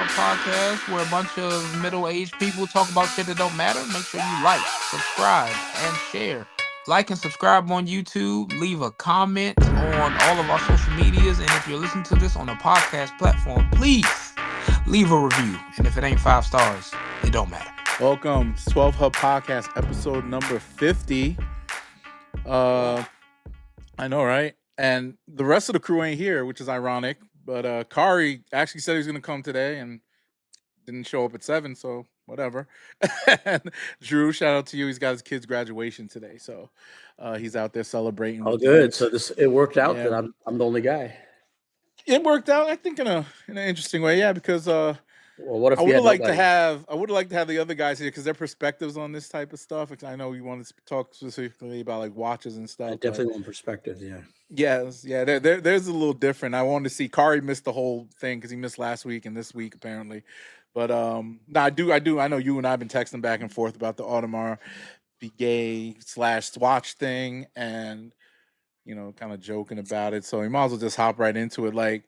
podcast where a bunch of middle-aged people talk about shit that don't matter. Make sure you like, subscribe, and share. Like and subscribe on YouTube. Leave a comment on all of our social medias. And if you're listening to this on a podcast platform, please leave a review. And if it ain't 5 stars, it don't matter. Welcome to 12 Hub Podcast, episode number 50. I know, right? And the rest of the crew ain't here, which is ironic. But Kari actually said he was going to come today and didn't show up at 7, so whatever. And Drew, shout out to you. He's got his kid's graduation today, so he's out there celebrating. Oh, good. So it worked out that I'm the only guy. It worked out, I think, in an interesting way, yeah. Because well, what if I would have liked to have the other guys here because their perspectives on this type of stuff. I know you want to talk specifically about like watches and stuff. I definitely want perspective, yeah. Yes, yeah. There's a little different. I wanted to see Kari missed the whole thing because he missed last week and this week apparently. But no, I do. I know you and I've been texting back and forth about the Audemars Piguet / Swatch thing, and kind of joking about it. So you might as well just hop right into it. Like,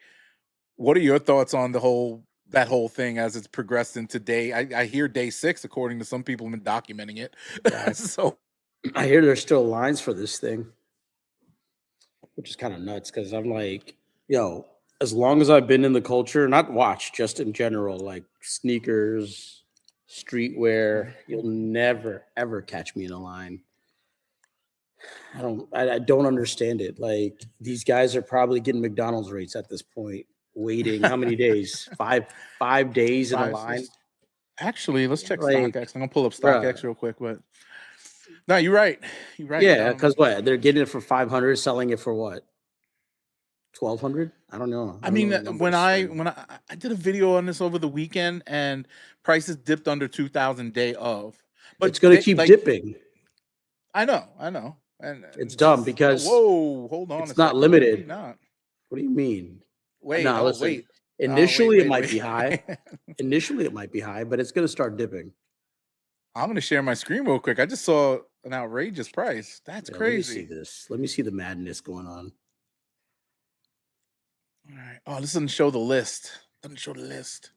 what are your thoughts on that whole thing as it's progressed into day? I hear day 6, according to some people, have been documenting it. Yeah. So I hear there's still lines for this thing, which is kind of nuts because I'm like, as long as I've been in the culture, not watch, just in general, like sneakers, streetwear, you'll never ever catch me in a line. I don't understand it. Like, these guys are probably getting McDonald's rates at this point, waiting how many days? five days in a line. Actually, let's check StockX. I'm gonna pull up StockX real quick, but no, you're right. Yeah, because what? They're getting it for 500, selling it for what? 1,200? I don't know. I mean, when I did a video on this over the weekend, and prices dipped under 2,000 day of, but it's gonna keep dipping. I know. And it's dumb because hold on, it's not limited. Not. What do you mean? Wait. Initially, it might be high. Initially, it might be high, but it's going to start dipping. I'm going to share my screen real quick. I just saw an outrageous price. That's crazy. Let me see this. Let me see the madness going on. All right. Oh, this doesn't show the list. Doesn't show the list.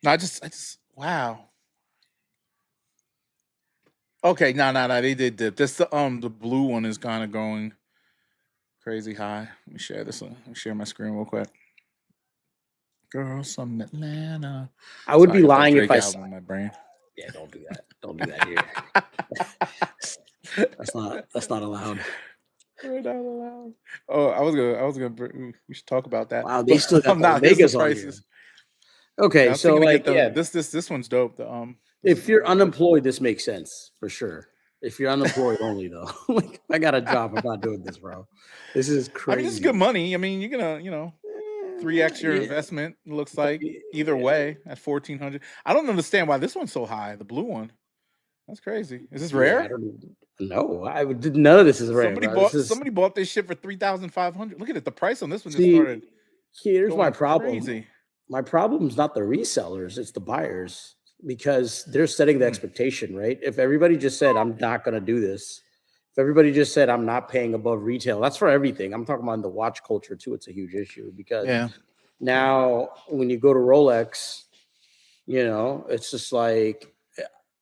No, I just wow. Okay, no, they did dip. This the blue one is kind of going crazy high. Let me share this one. Let me share my screen real quick. Girls from Atlanta. I would be lying if I saw my brain. Yeah, don't do that. Don't do that here. That's not allowed. We're not allowed. Oh, I was gonna. We should talk about that. Wow, they still got Vegas on here. Okay, so like, this one's dope. If you're unemployed, this makes sense for sure. If you're unemployed only, though, like, I got a job. I'm not doing this, bro. This is crazy. I mean, this is good money. I mean, you're gonna, 3x your investment. Looks like either way at 1,400. I don't understand why this one's so high. The blue one. That's crazy. Is this rare? I don't know. None of this is rare. Somebody bought this shit for 3,500. Look at it. The price on this one just started. Here's my problem. Crazy. My problem is not the resellers; it's the buyers. Because they're setting the expectation, right? If everybody just said, I'm not going to do this. If everybody just said, I'm not paying above retail, that's for everything. I'm talking about the watch culture too. It's a huge issue because now when you go to Rolex, it's just like,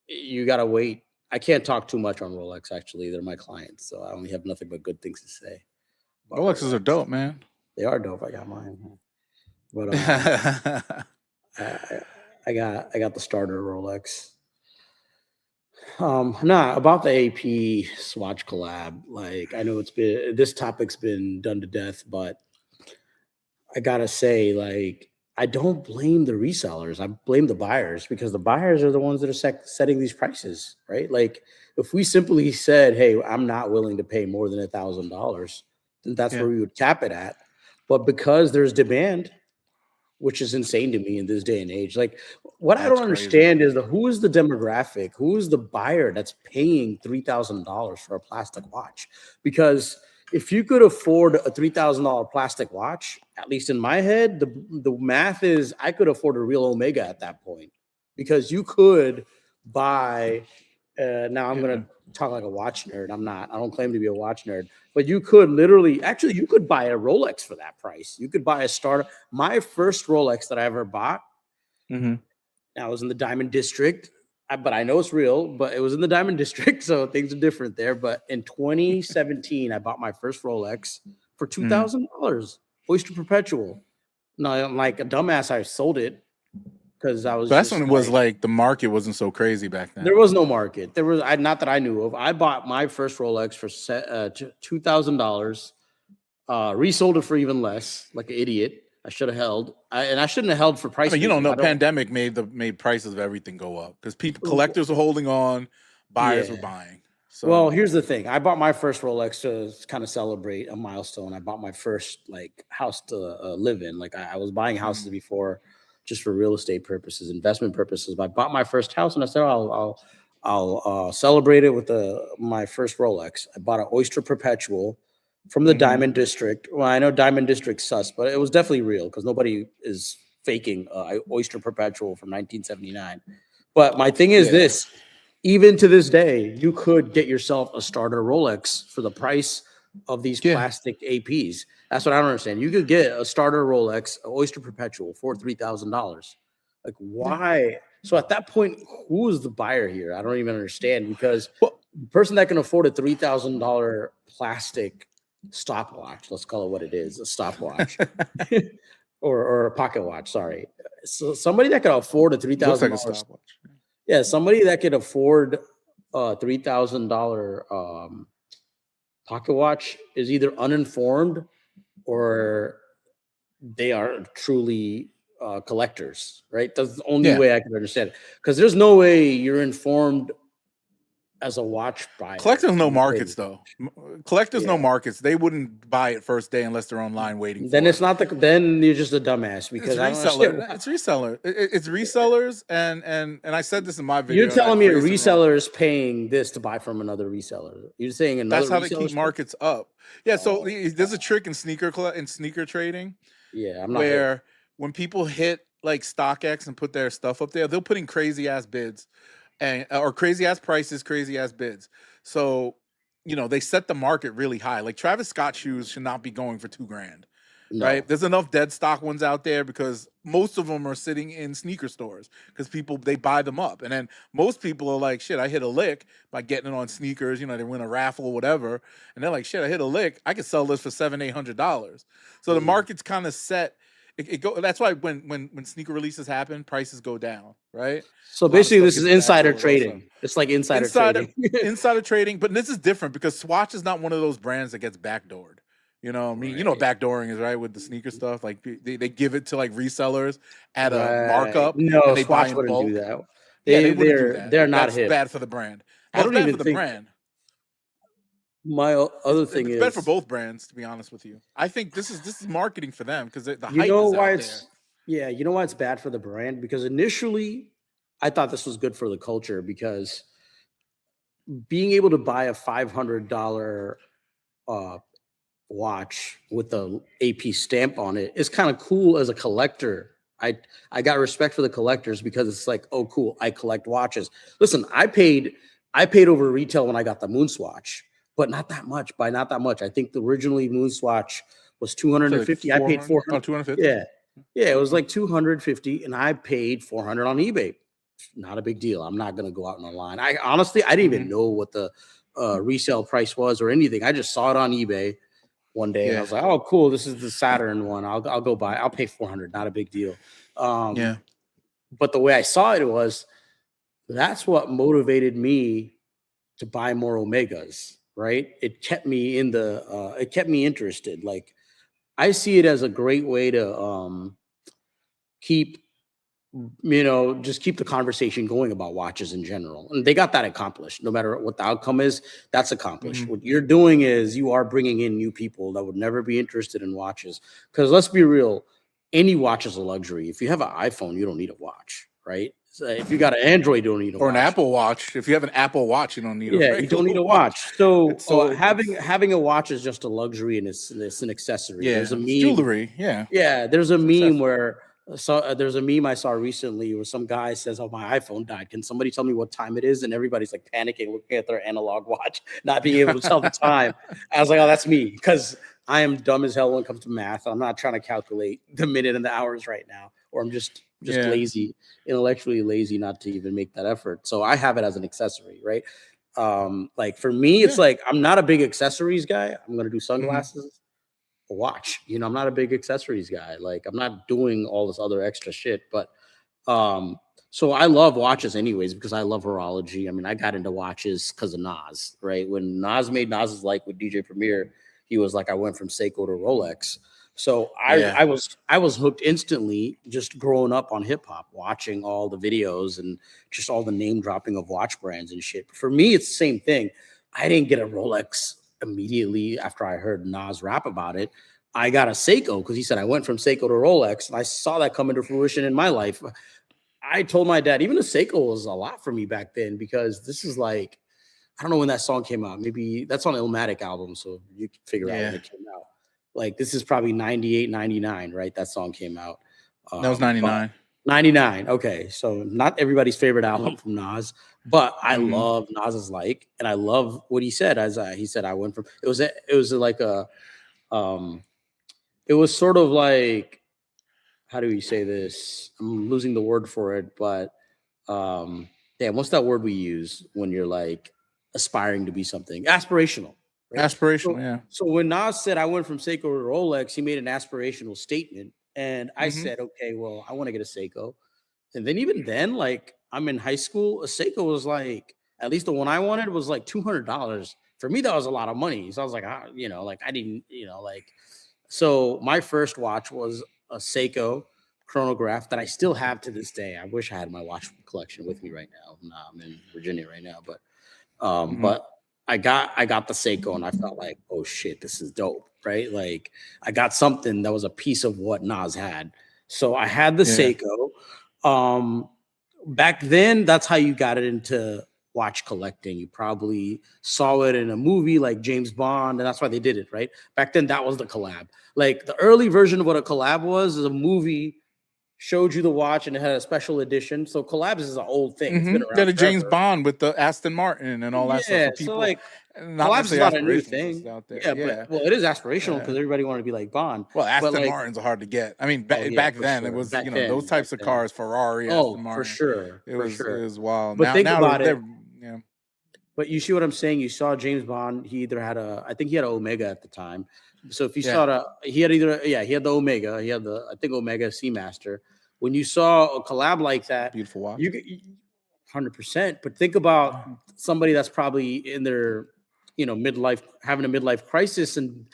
you got to wait. I can't talk too much on Rolex, actually. They're my clients, so I only have nothing but good things to say. Rolexes are dope, man. They are dope. I got mine. But I got the starter Rolex. About the AP Swatch collab. Like, I know this topic's been done to death, but I gotta say, like, I don't blame the resellers. I blame the buyers because the buyers are the ones that are setting these prices, right? Like, if we simply said, "Hey, I'm not willing to pay more than $1,000," then that's where we would cap it at. But because there's demand, which is insane to me in this day and age. Like, what I don't understand is who is the demographic? Who is the buyer that's paying $3,000 for a plastic watch? Because if you could afford a $3,000 plastic watch, at least in my head, the math is I could afford a real Omega at that point. Because you could buy, now I'm going to talk like a watch nerd. I'm not. I don't claim to be a watch nerd. But you could you could buy a Rolex for that price. You could buy a starter. My first Rolex that I ever bought Mm-hmm. I was in the Diamond District, but I know it's real, but it was in the Diamond District, so things are different there. But in 2017, I bought my first Rolex for $2,000, Oyster Perpetual. No, like a dumbass, I sold it because I was. So that's just when it was like the market wasn't so crazy back then. There was no market. There was not that I knew of. I bought my first Rolex for $2,000. Resold it for even less, like an idiot. I should have held, and I shouldn't have held for price. I mean, you don't know. Pandemic made prices of everything go up because collectors were holding on, buyers were buying. So, well, here's the thing: I bought my first Rolex to kind of celebrate a milestone. I bought my first like house to live in. Like I was buying houses before, just for real estate purposes, investment purposes. But I bought my first house, and I said, I'll celebrate it with my first Rolex. I bought an Oyster Perpetual from the Diamond District. Well, I know Diamond District sus, but it was definitely real because nobody is faking Oyster Perpetual from 1979. But my thing is this: even to this day, you could get yourself a starter Rolex for the price of these plastic APs. That's what I don't understand. You could get a starter Rolex, Oyster Perpetual, for $3,000. Like, why? So at that point, who is the buyer here? I don't even understand, because the person that can afford a $3,000 plastic stopwatch, let's call it what it is, a stopwatch, or a pocket watch. Sorry, so somebody that can afford a $3,000 stopwatch. Yeah, somebody that could afford a $3,000 pocket watch is either uninformed or they are truly collectors, right? That's the only way I can understand it. Because there's no way you're informed as a watch buyer. Collectors know markets, though. Collectors know markets. They wouldn't buy it first day unless they're online waiting. Then it's not then you're just a dumbass, because it's reseller. It's reseller. It's resellers, and I said this in my video. You're telling me a reseller is paying this to buy from another reseller. You're saying another. That's how they keep markets up. Yeah. So there's a trick in sneaker trading. Yeah, I'm not where when people hit like StockX and put their stuff up there, they'll put in crazy ass bids. Or crazy ass prices, crazy ass bids. So, they set the market really high. Like Travis Scott shoes should not be going for $2,000, right? There's enough dead stock ones out there because most of them are sitting in sneaker stores because they buy them up. And then most people are like, shit, I hit a lick by getting it on sneakers. They win a raffle or whatever. And they're like, shit, I hit a lick. I could sell this for $700-800. So the market's kind of set. That's why when sneaker releases happen, prices go down, right? So basically, this is insider trading. It's like insider trading. Insider trading, but this is different because Swatch is not one of those brands that gets backdoored. You know what I mean? Right. You know what backdooring is, right? With the sneaker stuff, like they give it to like resellers at a markup. No, and they Swatch buy in wouldn't bulk. do that. They wouldn't do that. They're not That's hip. bad for the brand. I don't even for the think. Brand. My other thing is bad for both brands, to be honest with you. I think this is marketing for them because the hype you know is why out it's there. Yeah, you know why it's bad for the brand? Because initially I thought this was good for the culture, because being able to buy a $500 watch with the AP stamp on it is kind of cool as a collector. I got respect for the collectors because it's like, oh, cool, I collect watches. Listen, I paid over retail when I got the Moonswatch, but not that much. By not that much, I think the originally Moonswatch was $250. I paid $400. Oh, $250. Yeah, it was like $250, and I paid $400 on eBay. Not a big deal. I'm not gonna go out on the line. I honestly, I didn't even know what the resale price was or anything. I just saw it on eBay one day, and I was like, "Oh, cool! This is the Saturn one. I'll go buy. I'll pay $400. Not a big deal." But the way I saw it was, that's what motivated me to buy more Omegas. Right? It kept me it kept me interested. Like, I see it as a great way to keep the conversation going about watches in general. And they got that accomplished. No matter what the outcome is, that's accomplished. What you're doing is you are bringing in new people that would never be interested in watches. Because let's be real, any watch is a luxury. If you have an iPhone, you don't need a watch, right? So if you got an Android, you don't need a watch. Or an Apple Watch. If you have an Apple Watch, you don't need you don't need a watch. So having a watch is just a luxury, and it's an accessory. Yeah, there's a meme, jewelry. Yeah, there's a meme where there's a meme I saw recently where some guy says, "Oh, my iPhone died. Can somebody tell me what time it is?" And everybody's like panicking, looking at their analog watch, not being able to tell the time. I was like, "Oh, that's me," because I am dumb as hell when it comes to math. I'm not trying to calculate the minute and the hours right now, or I'm just just lazy, intellectually lazy not to even make that effort. So I have it as an accessory, right? Like for me, it's like I'm not a big accessories guy. I'm gonna do sunglasses, a watch. You know, I'm not a big accessories guy. Like I'm not doing all this other extra shit. But so I love watches anyways because I love horology. I mean, I got into watches because of Nas, right? When Nas made Nas's Like with DJ Premier, he was like, I went from Seiko to Rolex. So I was hooked instantly just growing up on hip hop, watching all the videos and just all the name dropping of watch brands and shit. For me, it's the same thing. I didn't get a Rolex immediately after I heard Nas rap about it. I got a Seiko because he said I went from Seiko to Rolex, and I saw that come into fruition in my life. I told my dad, even a Seiko was a lot for me back then because this is like, I don't know when that song came out. Maybe that's on the Illmatic album, so you can figure out when it came out. Like this is probably 98, 99, right? That song came out. That was 99. 99. Okay, so not everybody's favorite album from Nas, but I love Nas's Like, and I love what he said. He said, I went from it was like a it was sort of like, how do we say this? I'm losing the word for it, but damn, what's that word we use when you're like aspiring to be something? Aspirational. Right? Aspirational, So when Nas said I went from Seiko to Rolex, he made an aspirational statement. And I said, okay, well, I want to get a Seiko. And then even then, like I'm in high school, a Seiko was like, at least the one I wanted was like $200. For me, that was a lot of money. So I was like, you know, like I didn't, you know, like, so my first watch was a Seiko chronograph that I still have to this day. I wish I had my watch collection with me right now. Nah, I'm in Virginia right now, but I got the Seiko and I felt like, oh shit, this is dope, right? Like I got something that was a piece of what Nas had. So I had the Seiko. Back then, that's how you got it into watch collecting. You probably saw it in a movie like James Bond, and that's why they did it, right? Back then, that was the collab. Like the early version of what a collab was is a movie showed you the watch and it had a special edition. So collabs is an old thing. It's been around. Got a James Bond with the Aston Martin and all that stuff. For people, so like collabs is not a new thing. Out there. But well, it is aspirational because everybody wanted to be like Bond. Well, Aston Martins are hard to get. I mean, back then it was those types of cars, Ferrari, Aston Martin. For sure. It was wild. But think about it. But you see what I'm saying? You saw James Bond. He either had I think he had an Omega at the time. So if you saw he had the Omega. He had I think Omega Seamaster. When you saw a collab like that, beautiful watch. 100%. But think about somebody that's probably in their, midlife, having a midlife crisis, and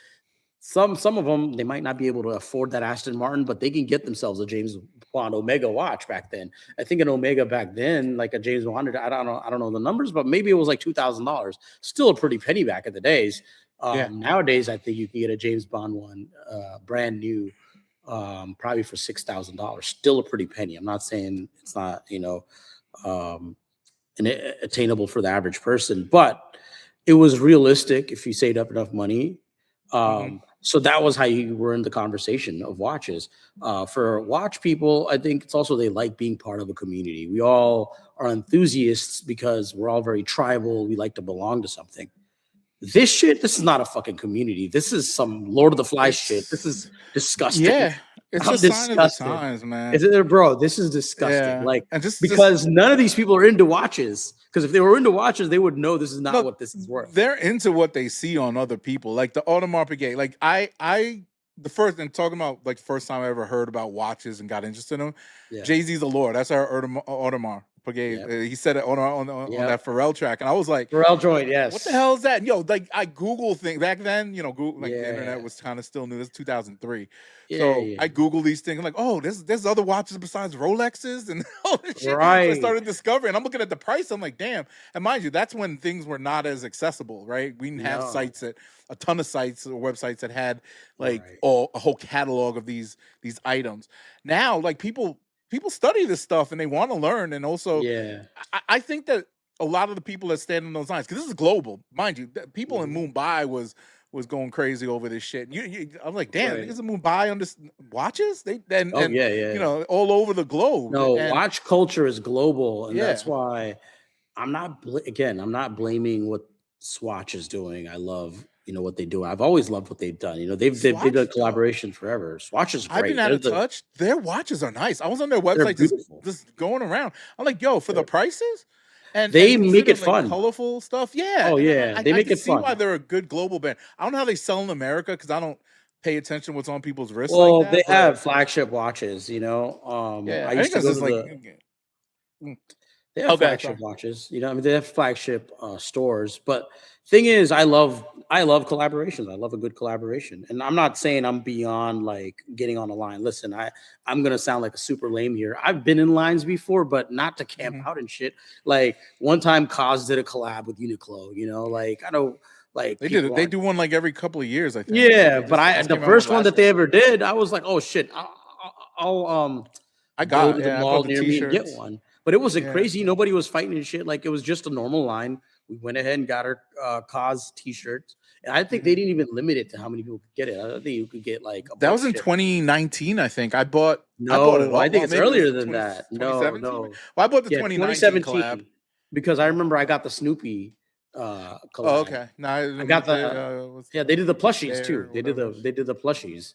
some of them, they might not be able to afford that Aston Martin, but they can get themselves a James Bond Omega watch back then. I think an Omega back then, like a James Bond, I don't know the numbers, but maybe it was like $2,000. Still a pretty penny back in the days. Nowadays, I think you can get a James Bond one, brand new, probably for $6,000. Still a pretty penny. I'm not saying it's not, attainable for the average person, but it was realistic if you saved up enough money. So that was how you were in the conversation of watches. For watch people, I think it's also they like being part of a community. We all are enthusiasts because we're all very tribal. We like to belong to something. This is not a fucking community. This is some Lord of the Flies shit. This is disgusting. Yeah, it's a sign of the times, man. Bro, this is disgusting. Because none of these people are into watches. Because if they were into watches, they would know this is not what this is worth. They're into what they see on other people, like the Audemars Piguet. Like the first time I ever heard about watches and got interested in them. Yeah. Jay-Z's the Lord. That's our Audemars Piguet. Yep. He said it on that Pharrell track, and I was like, Pharrell joint, yes. What the hell is that? I Google things back then. Google the internet was kind of still new. This is 2003. I Google these things. I'm like, oh, there's other watches besides Rolexes and all this shit. Right. So I started discovering. I'm looking at the price. I'm like, damn. And mind you, that's when things were not as accessible, right? We didn't have a ton of sites or websites that had a whole catalog of these items. Now, people study this stuff and they want to learn. And also, I think that a lot of the people that stand in those lines, because this is global, mind you, people in Mumbai was going crazy over this shit. I'm like, damn, niggas in Mumbai on this watches? All over the globe. No, watch culture is global, and that's why I'm not blaming what Swatch is doing. I love what they do. I've always loved what they've done. They've done collaboration forever. Swatch is great. I've been out of touch. Their watches are nice. I was on their website just going around. I'm like, yo, for the prices, and they make it fun, colorful stuff. Yeah. Oh yeah, they make it fun. Why they're a good global brand. I don't know how they sell in America because I don't pay attention to what's on people's wrists. Well, like that, they have flagship watches. Yeah, I used to go to they have flagship watches. They have flagship stores. But thing is, I love collaborations. I love a good collaboration. And I'm not saying I'm beyond like getting on a line. Listen, I'm gonna sound like a super lame here. I've been in lines before, but not to camp out and shit. Like one time, Kaws did a collab with Uniqlo. Like I know. Like they do one like every couple of years, I think. Yeah, but the first one that they ever did, I was like, oh shit, I got the mall near me and get one. But it wasn't crazy. Nobody was fighting and shit. Like it was just a normal line. We went ahead and got our Kaws t-shirts. And I think they didn't even limit it to how many people could get it. I think you could get like that was in 2019, I think. I bought I think it's earlier than that. No. Well, I bought the 2019 collab. Because I remember I got the Snoopy collab. Oh, okay. No, I got they did the plushies too. They did the plushies.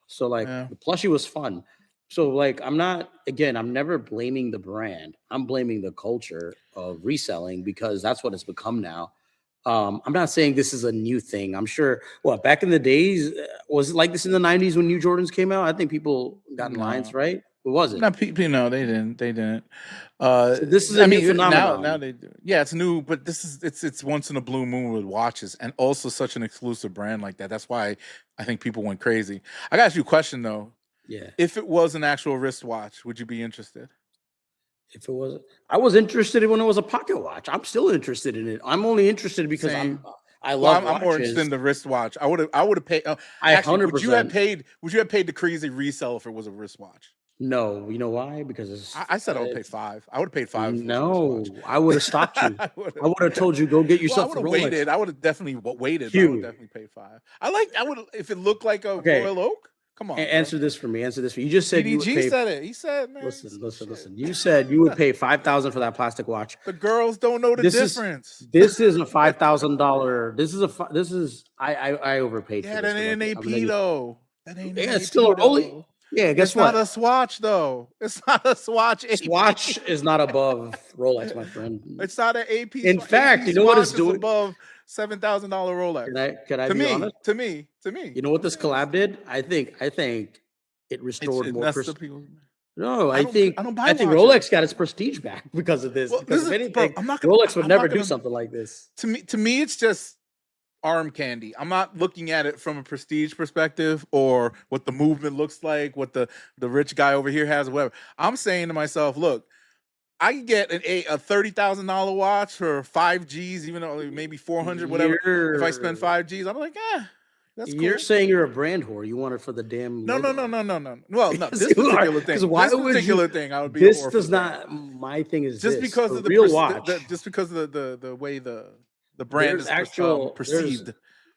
So like the plushie was fun. So like I'm never blaming the brand. I'm blaming the culture of reselling because that's what it's become now. I'm not saying this is a new thing. I'm sure back in the days, was it like this in the 90s when new Jordans came out? I think people got in lines, right? It wasn't. Not people, no, they didn't. So this is a new phenomenon. Now they do. Yeah, it's new, but it's once in a blue moon with watches, and also such an exclusive brand like that. That's why I think people went crazy. I got you a question though. Yeah. If it was an actual wristwatch, would you be interested? If it was, I was interested when it was a pocket watch. I'm still interested in it. I'm only interested because I'm more interested in the wristwatch. I would have paid. 100%. Would you have paid the crazy resell if it was a wristwatch? No, you know why? Because I said I would pay $5. I would have paid $5. No, I would have stopped you. I would have told you go get yourself. I would have waited. I would have definitely waited. I would definitely pay $5. I would if it looked like a Royal Oak. Come on. Answer this for me. You just said you would pay. said it. He said, man. Listen. You said you would pay $5,000 for that plastic watch. The girls don't know the difference. This is a $5,000. I overpaid. Yeah, that ain't an AP though. That ain't. Yeah, it's still a Rolex. Yeah, guess what? It's not a Swatch though. It's not a Swatch. AP. Swatch is not above Rolex, my friend. It's not an AP. In fact, you know what it's doing? Above $7,000 Rolex. Can I be honest? To me. You know what this collab did? I think it restored more. No, I think Rolex got its prestige back because of this. Well, because if anything, Rolex would never do something like this. To me, it's just arm candy. I'm not looking at it from a prestige perspective or what the movement looks like, what the rich guy over here has, or whatever. I'm saying to myself, look, I can get a $30,000 watch for 5 G's, even though maybe 400, whatever. If I spend 5 G's, I'm like, that's cool. You're saying you're a brand whore. You want it for the damn. No. Well, no. This particular thing. I would be. This does not. My thing is just because of the real watch. Just because of the way the brand is perceived.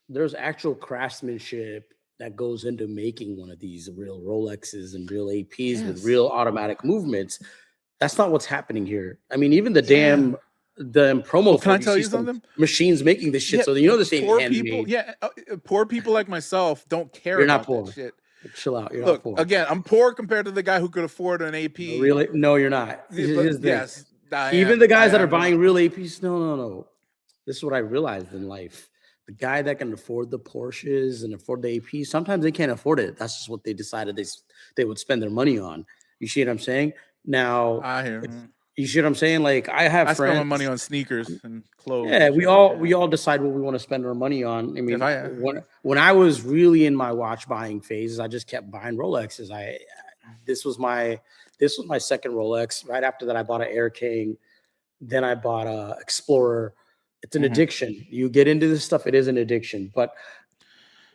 There's actual craftsmanship that goes into making one of these real Rolexes and real APs with real automatic movements. That's not what's happening here. I mean, even the damn promo. Well, can I tell you something? Machines making this shit, so this ain't handmade. Poor people like myself don't care. You're not about poor. That shit. Chill out. You're Look, not poor. Again, I'm poor compared to the guy who could afford an AP. Really? No, you're not. Yes, even the guys that are buying real APs. No. This is what I realized in life. The guy that can afford the Porsches and afford the APs, sometimes they can't afford it. That's just what they decided they would spend their money on. You see what I'm saying? Now, I hear. You see what I'm saying? Like I friends. Spend my money on sneakers and clothes. Yeah, we all decide what we want to spend our money on. I mean, when I was really in my watch buying phase, I just kept buying Rolexes. This was my second Rolex. Right after that, I bought an Air King. Then I bought a Explorer. It's an addiction. You get into this stuff, it is an addiction. But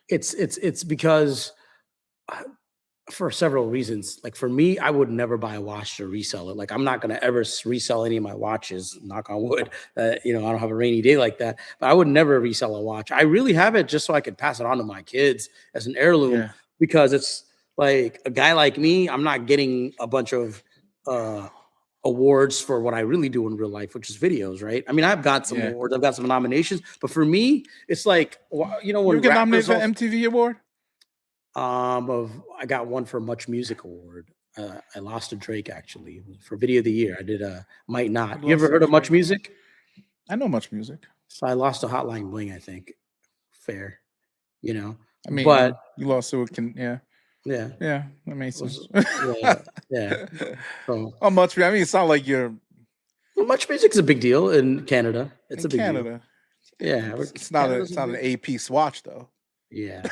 it's because. For several reasons. Like for me, I would never buy a watch to resell it. Like I'm not going to ever resell any of my watches, knock on wood. I don't have a rainy day like that, but I would never resell a watch. I really have it just so I could pass it on to my kids as an heirloom because it's like a guy like me, I'm not getting a bunch of awards for what I really do in real life, which is videos, right? I mean, I've got some awards, I've got some nominations, but for me, it's like, you know, when you get nominated for MTV award. I got one for Much Music Award. I lost to Drake actually for Video of the Year. I did Might Not. You ever heard of Much Music? I know Much Music. So I lost to Hotline Bling, I think. Fair, you know. I mean, but you lost to yeah, that makes sense. Yeah. So, Much. I mean, it's not like you're. Well, Much Music's a big deal in Canada. It's a big Canada. Deal. Yeah, it's not an AP Swatch though. Yeah.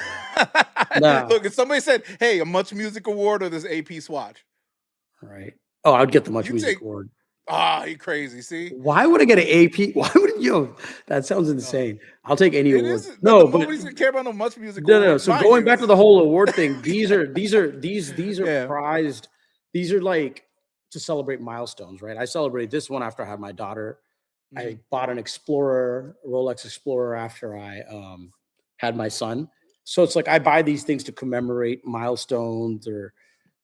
Look, if somebody said, "Hey, a Much Music Award or this AP Swatch," right? Oh, I'd get the Much Music Award. You crazy? See? Why would I get an AP? Why would you? That sounds insane. I'll take any award. No, but nobody's gonna care about no Much Music. No. So going back to the whole award thing, these are prized. These are like to celebrate milestones, right? I celebrated this one after I had my daughter. Mm-hmm. I bought an Explorer, Rolex Explorer, after I had my son. So it's like I buy these things to commemorate milestones, or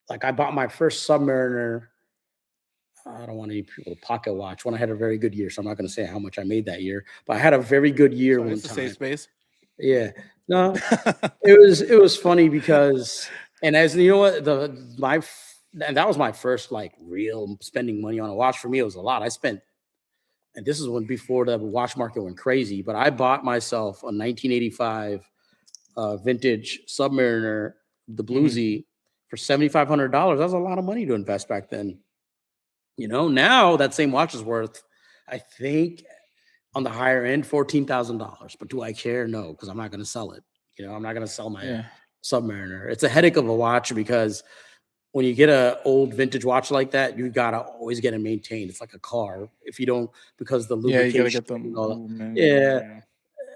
like I bought my first Submariner. I don't want any people to pocket watch when I had a very good year. So I'm not going to say how much I made that year, but I had a very good year one time. It's a safe space. Yeah. No, it was funny because, and as you know what, and that was my first like real spending money on a watch. For me, it was a lot. I spent, and this is when before the watch market went crazy, but I bought myself a 1985 vintage Submariner, the Bluesy, for $7,500. That was a lot of money to invest back then. You know, now that same watch is worth, I think, on the higher end, $14,000. But do I care? No, because I'm not going to sell it. You know, I'm not going to sell my Submariner. It's a headache of a watch because when you get an old vintage watch like that, you got to always get it maintained. It's like a car. If you don't, because the lubrication. Yeah, you got to get them.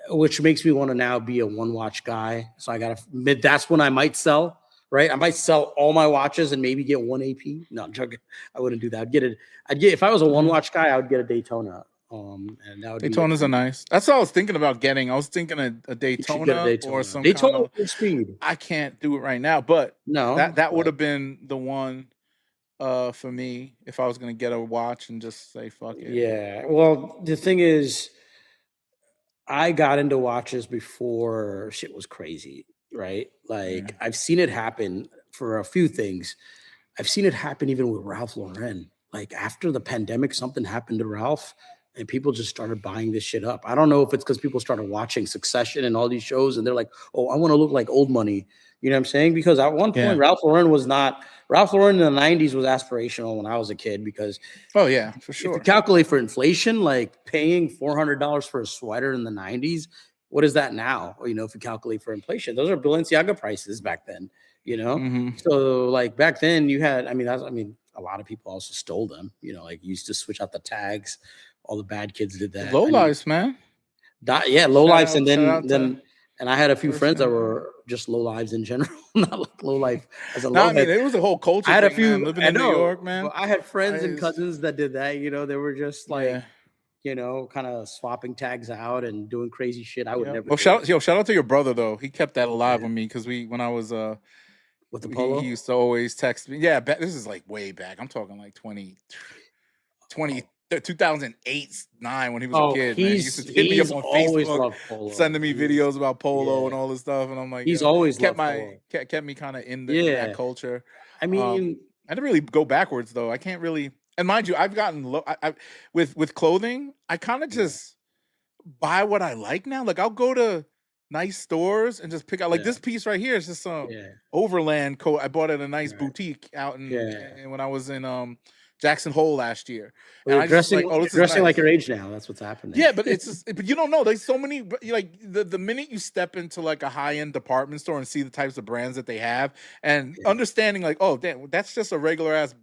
Which makes me want to now be a one watch guy. So I got to, that's when I might sell. Right, I might sell all my watches and maybe get one AP. No, I'm joking. I wouldn't do that. I'd get if I was a one watch guy, I would get a Daytona. And that would Daytonas are nice. That's what I was thinking about getting. I was thinking a Daytona, or some Daytona kind of speed. I can't do it right now, but no, that would have been the one for me if I was gonna get a watch and just say fuck it. Yeah. Well, the thing is, I got into watches before shit was crazy. Right? Like I've seen it happen for a few things. I've seen it happen even with Ralph Lauren. Like after the pandemic, something happened to Ralph and people just started buying this shit up. I don't know if it's because people started watching Succession and all these shows and they're like, oh, I want to look like old money. You know what I'm saying? Because at one point, Ralph Lauren in the 90s was aspirational when I was a kid because for sure. If you calculate for inflation, like paying $400 for a sweater in the 90s, what is that now? You know, if you calculate for inflation, those are Balenciaga prices back then, you know? So like back then you had, a lot of people also stole them, you know, like used to switch out the tags. All the bad kids did that. Low lives, man. Low lives. And then I had a few friends that were just low lives in general, not like low life as a low it was a whole culture. I had a few living in New York, man. I had friends and cousins that did that, you know, they were just like, you know, kind of swapping tags out and doing crazy shit. I would never. Well, shout out to your brother though. He kept that alive with me because when I was with the polo, he used to always text me. Yeah, this is like way back. I'm talking like 2008, 9 when he was a kid. Man. He used to hit me up on Facebook, sending me videos about polo and all this stuff, and I'm like, he's always kept me kind of in that culture. I mean, I didn't really go backwards though. I can't really. And mind you, I've gotten with clothing. I kind of just buy what I like now. Like I'll go to nice stores and just pick out. Like this piece right here is just some Overland coat I bought at a nice boutique out in when I was in Jackson Hole last year. Well, and dressing like your age now. That's what's happening. Yeah, but it's just, but you don't know. There's so many. Like the minute you step into like a high end department store and see the types of brands that they have, and understanding like, oh, damn, that's just a regular ass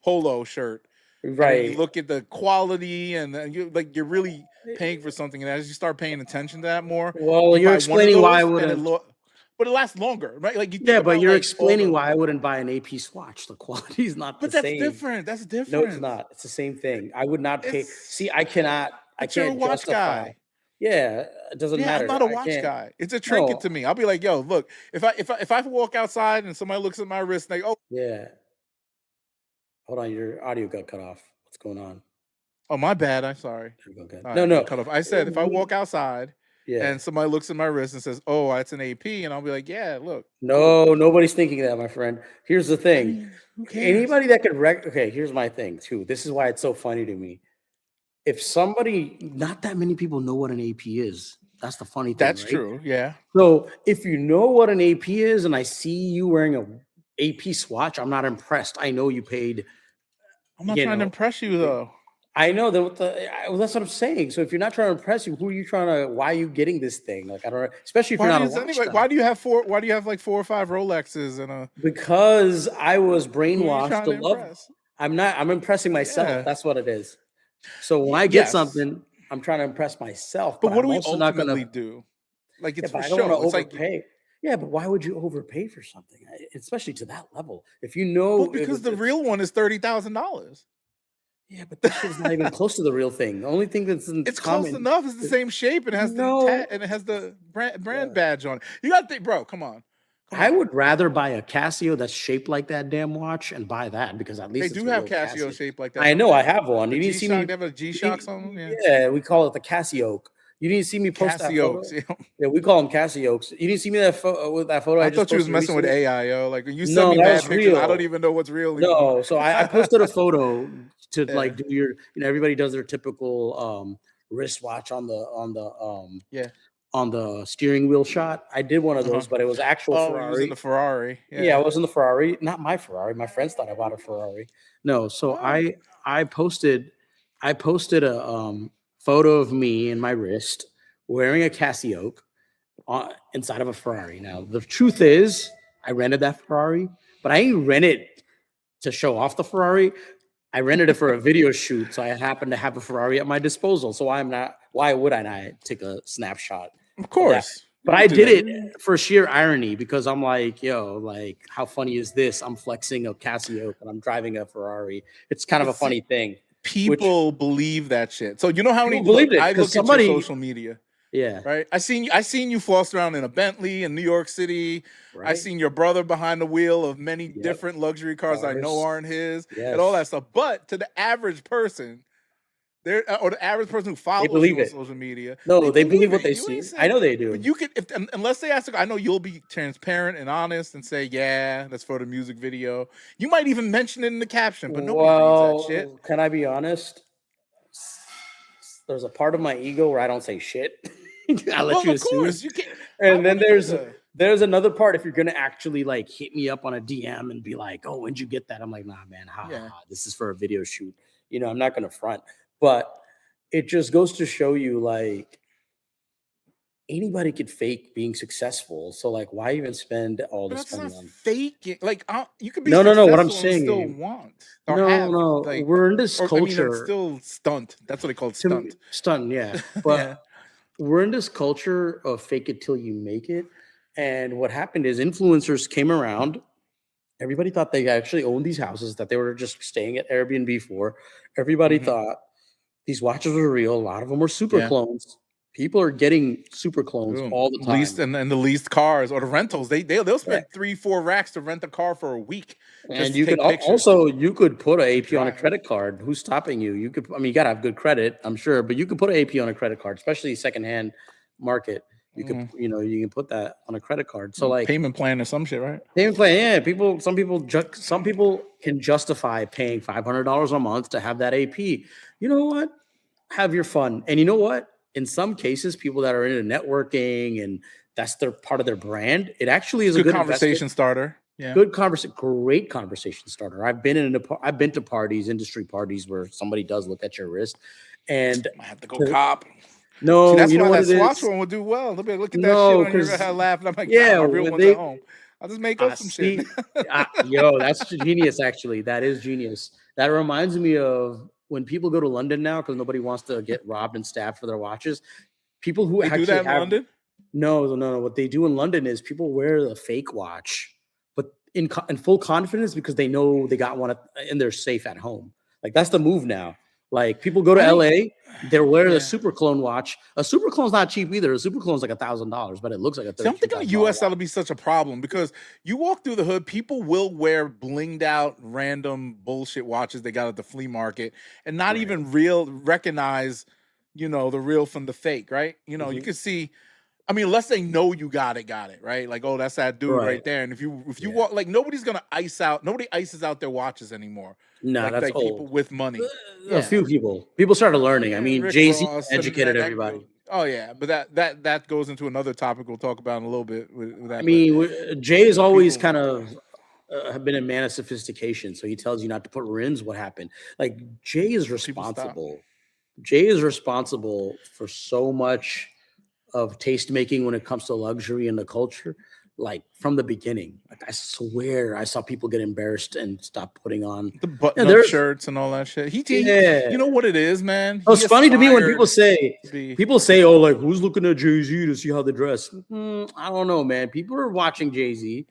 polo shirt, right? You look at the quality and you're really paying for something, and as you start paying attention to that more, well, you're explaining why I wouldn't. But it lasts longer, right? Like but you're explaining why I wouldn't buy an AP Swatch. The quality is not the same. But that's different. That's different. No, it's not. It's the same thing. I would not pay. See, I can't justify. Guy. Yeah, it doesn't matter. I'm not a watch guy. It's a trinket to me. I'll be like, yo, look, if I walk outside and somebody looks at my wrist, and they Hold on, your audio got cut off. What's going on? Oh, my bad. I'm sorry. There we go, good. All No, right, no. cut off. I said if I walk outside Yeah. and somebody looks at my wrist and says, "Oh, that's an AP," and I'll be like, "Yeah, look." No, nobody's thinking that, my friend. Here's the I thing. mean, who cares? Anybody that could okay, here's my thing too. This is why it's so funny to me. If somebody, not that many people know what an AP is. That's the funny thing. That's right? true. Yeah. So if you know what an AP is, and I see you wearing a AP Swatch, I'm not impressed. I know you paid. I'm not trying to impress you though. I know that. That's what I'm saying. So if you're not trying to impress you, who are you trying to? Why are you getting this thing? Like I don't know. Especially if you're not a watch guy. Why do you have Why do you have like 4 or 5 Rolexes and a? Because I was brainwashed to love. Impress? I'm not. I'm impressing myself. Yeah. That's what it is. So when I get something, I'm trying to impress myself. But what I'm do we also ultimately do? Like it's for I don't show. want to It's overpay. like, yeah, but why would you overpay for something, especially to that level? If you know, well, because the real one is $30,000. Yeah, but this shit's not even close to the real thing. The only thing that's it's close enough. It's the same shape. It has and it has the brand badge on it. You got to think, bro. Come on. I would rather buy a Casio that's shaped like that damn watch and buy that because at least they do have Casio shaped like that. I know I have one. You didn't see me. They have a G-Shocks on them. Yeah, we call it the Casio. You didn't see me post that photo? Yeah, we call them Casios. You didn't see me with that photo? I thought you was messing with AI, yo. Like you sent me that bad pictures. I don't even know what's real. No, so I posted a photo to like do your, everybody does their typical wristwatch on the steering wheel shot. I did one of those, but it was actual Ferrari. You was in the Ferrari. Yeah, I was in the Ferrari. Not my Ferrari. My friends thought I bought a Ferrari. No, so I posted a photo of me and my wrist wearing a Casio inside of a Ferrari. Now, the truth is, I rented that Ferrari, but I ain't rent it to show off the Ferrari. I rented it for a video shoot, so I happen to have a Ferrari at my disposal. So why would I not take a snapshot? Of course. But I did it for sheer irony because I'm like, yo, like, how funny is this? I'm flexing a Casio and I'm driving a Ferrari. It's kind of a funny thing. People believe that shit. So you know how many believe it? I look at your social media. Yeah. Right. I seen you floss around in a Bentley in New York City. Right. I seen your brother behind the wheel of many different luxury cars I know aren't his and all that stuff. But to the average person, or the average person who follows you on social media, they believe what they see. I know they do. But you could, unless they ask, I know you'll be transparent and honest and say, yeah, that's for the music video. You might even mention it in the caption, but nobody reads that shit. Can I be honest? There's a part of my ego where I don't say shit. I let you assume. Course, you can't. And then there's another part if you're gonna actually like hit me up on a DM and be like, "Oh, when'd you get that?" I'm like, "Nah, man, this is for a video shoot." I'm not gonna front. But it just goes to show you, like, anybody could fake being successful. So, like, why even spend all this money on faking? Like, you could be no. What I'm saying, still want. Like, we're in this culture. It's still stunt. That's what they call it, stunt. Stunt, yeah. But we're in this culture of fake it till you make it. And what happened is influencers came around. Everybody thought they actually owned these houses that they were just staying at Airbnb for. Everybody thought these watches were real. A lot of them were super clones. People are getting super clones all the time. And the leased cars or the rentals. They'll spend 3-4 racks to rent a car for a week. And you could also put an AP on a credit card. Who's stopping you? You gotta have good credit, I'm sure, but you could put an AP on a credit card, especially secondhand market. You could, you can put that on a credit card. So like payment plan or some shit, right? Payment plan, yeah. Some people can justify paying $500 a month to have that AP. You know what? Have your fun. And you know what? In some cases, people that are into networking and that's their part of their brand, it actually is a good conversation starter. Yeah. Great conversation starter. I've been to parties, industry parties where somebody does look at your wrist, and I have to go cop. No, that's why that Swatch one will do well. They'll be like, look at that shit on your laugh. And I'm like, my real one's at home. I'll just make up some shit. That's genius, actually. That is genius. That reminds me of when people go to London now because nobody wants to get robbed and stabbed for their watches. People who actually do that in London? No. What they do in London is people wear the fake watch, but in full confidence because they know they got one in their safe at home. Like that's the move now. Like people go to LA, they're wearing Yeah. a super clone watch. A super clone's not cheap either. A super clone's like $1,000, but it looks like a See, I'm thinking in the $32,000 US that'll be such a problem because you walk through the hood, people will wear blinged out random bullshit watches they got at the flea market and not Right. even recognize, the real from the fake, right? You can see, I mean, unless they know you got it, right? Like, oh, that's that dude right there. And if you walk, like, nobody ices out their watches anymore. No, like, that's like old. people with money. A few people started learning. I mean, Rick Jay-Z Ross educated everybody. Oh yeah, but that goes into another topic we'll talk about in a little bit. With that, I mean, Jay has always people- kind of have been a man of sophistication, so he tells you not to put rims. What happened? Like Jay is responsible. Jay is responsible for so much of taste making when it comes to luxury and the culture. Like from the beginning, like I swear, I saw people get embarrassed and stop putting on the button-up shirts and all that shit. You know what it is, man. It's funny to me when people say, "Oh, like who's looking at Jay-Z to see how they dress?" I don't know, man. People are watching Jay-Z.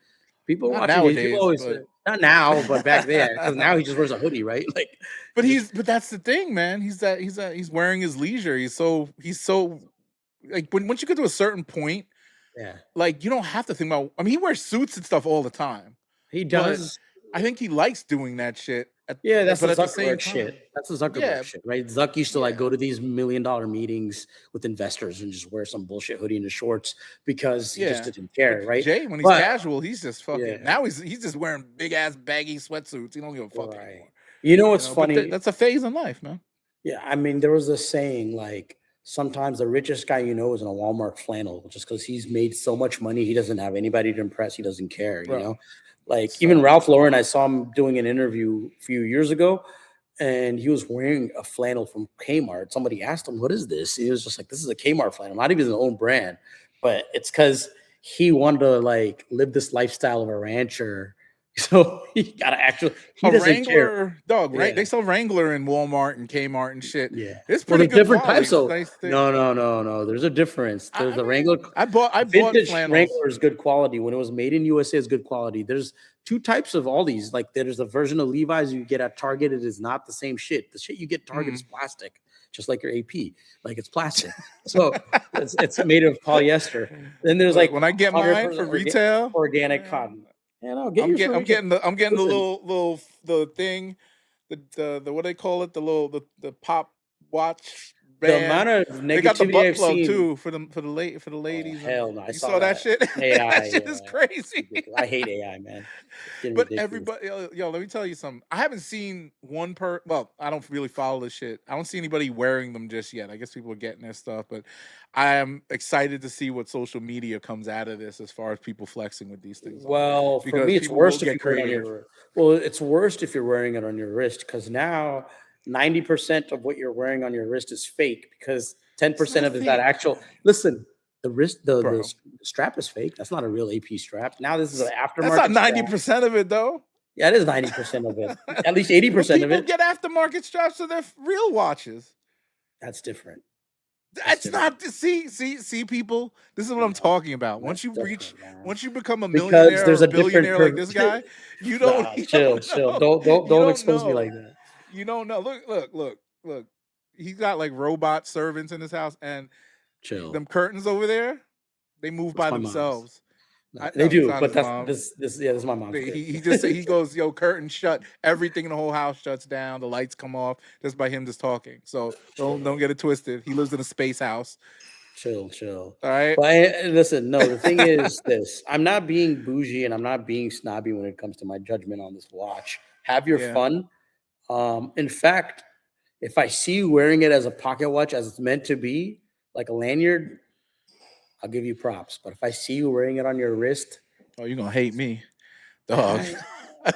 People are watching nowadays. People always say, not now, but back then, because now he just wears a hoodie, right? Like, but that's the thing, man. He's wearing his leisure. He's so like once you get to a certain point. Yeah, like you don't have to think about. I mean, he wears suits and stuff all the time. He does. I think he likes doing that shit. That's the Zuckerberg shit. That's the Zuckerberg shit, right? Zuck used to like go to these $1 million meetings with investors and just wear some bullshit hoodie and the shorts because he just didn't care, right? Jay, when he's casual, he's just fucking. Now he's just wearing big ass baggy sweatsuits. He don't give a fuck anymore. You know what's funny? That's a phase in life, man. Yeah, I mean, there was a saying like, sometimes the richest guy is in a Walmart flannel just because he's made so much money. He doesn't have anybody to impress. He doesn't care, you know? Like even Ralph Lauren, I saw him doing an interview a few years ago and he was wearing a flannel from Kmart. Somebody asked him, what is this? He was just like, this is a Kmart flannel, not even his own brand, but it's because he wanted to like live this lifestyle of a rancher. So he got to actually, he doesn't Wrangler care. dog, right? They sell Wrangler in Walmart and Kmart and shit. Yeah, it's pretty good. Different quality. types of no. There's a difference. There's the Wrangler. I bought Wrangler is good quality. When it was made in USA, is good quality. There's two types of all these. Like there's a version of Levi's you get at Target. It is not the same shit. The shit you get at Target is plastic, just like your AP. Like it's plastic. So it's made of polyester. Then there's like when I get mine for retail, organic cotton. Yeah, no, I'm getting the little thing, the what do they call it? The pop watch band. The amount of negativity they got the butt I've plug seen too for the ladies. Oh, hell no, I saw that shit. AI, that shit is crazy. I hate AI, man. But everybody, yo, let me tell you something. I haven't seen one well, I don't really follow this shit. I don't see anybody wearing them just yet. I guess people are getting their stuff, but I am excited to see what social media comes out of this as far as people flexing with these things. Well, for me, it's worse if you put it on your. Well, it's worst if you're wearing it on your wrist because now 90% of what you're wearing on your wrist is fake because 10% of it is that actual. Listen, the wrist, the strap is fake. That's not a real AP strap. Now this is an aftermarket. That's not 90% of it though. Yeah, it is 90% of it. At least 80% of it. People get aftermarket straps to their real watches. That's different. That's not see people. This is what I'm talking about. Once you become a millionaire, because there's a billionaire like this guy, you don't chill. Don't expose me like that. You don't know. Look. He's got like robot servants in his house, and them curtains over there, they move by themselves. They do, but this is my mom. He goes, yo, curtain shut. Everything in the whole house shuts down. The lights come off just by him just talking. So don't get it twisted. He lives in a space house. Chill. All right. But listen, no, the thing is this. I'm not being bougie and I'm not being snobby when it comes to my judgment on this watch. Have your fun. In fact, if I see you wearing it as a pocket watch as it's meant to be, like a lanyard, I'll give you props. But if I see you wearing it on your wrist, you're gonna hate me, dog.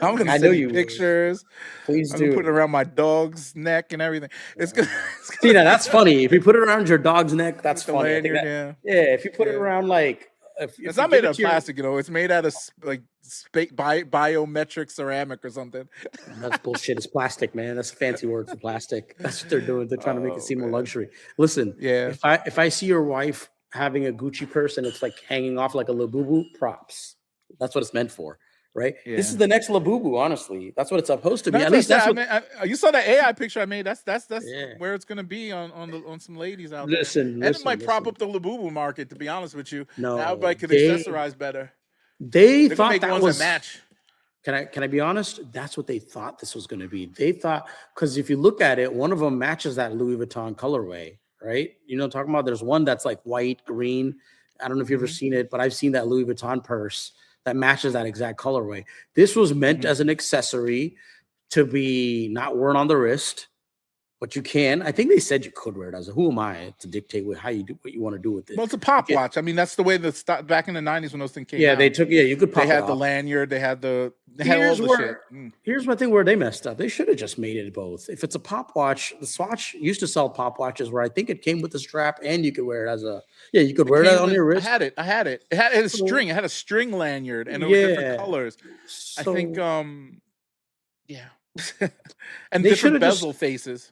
I'm gonna send you pictures. Please do. I'm gonna put it around my dog's neck and everything. It's good. See, now that's funny. If you put it around your dog's neck, that's funny. Lanyard, if you put it around like. It's not made out of plastic, It's made out of like biometric ceramic or something. That's bullshit. It's plastic, man. That's a fancy word for plastic. That's what they're doing. They're trying to make it seem more luxury. Listen, if I see your wife having a Gucci purse and it's like hanging off like a Labubu, props. That's what it's meant for. right? Yeah. This is the next Labubu, honestly. That's what it's supposed to be. That's At what least I that's said. what. I mean, you saw that AI picture I made. That's Yeah. where it's gonna be on some ladies out Listen, there. And it might prop listen. up the Labubu market. To be honest with you, No, now everybody can they accessorize better. they They're gonna thought make that ones was. that match. Can I be honest? That's what they thought this was going to be. They thought, because if you look at it, one of them matches that Louis Vuitton colorway, right? You know what I'm talking about? There's one that's like white, green. I don't know if you've ever seen it, but I've seen that Louis Vuitton purse that matches that exact colorway. This was meant as an accessory to be not worn on the wrist, but you can. I think they said you could wear it as a. Who am I to dictate how you do what you want to do with it? Well, it's a pop watch. I mean, that's the way back in the 90s when those things came out. They took. Yeah, you could pop. They had it the off. lanyard. They had all the shit. Here's my thing where they messed up. They should have just made it both. If it's a pop watch, the Swatch used to sell pop watches where I think it came with a strap and you could wear it as a. Yeah, you could wear it on your wrist. I had it. It had a string. It had a string lanyard and it was different colors. I think, yeah, and different bezel faces.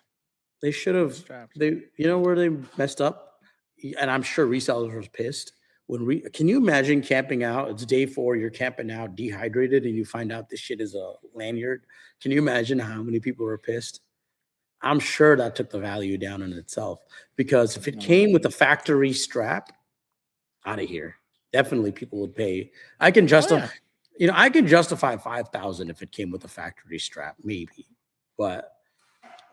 They should have. You know where they messed up, and I'm sure resellers were pissed. Can you imagine camping out? It's day 4. You're camping out, dehydrated, and you find out this shit is a lanyard. Can you imagine how many people were pissed? I'm sure that took the value down in itself, because if it came with a factory strap, out of here, definitely people would pay. I can justify, I can justify $5,000 if it came with a factory strap, maybe, but.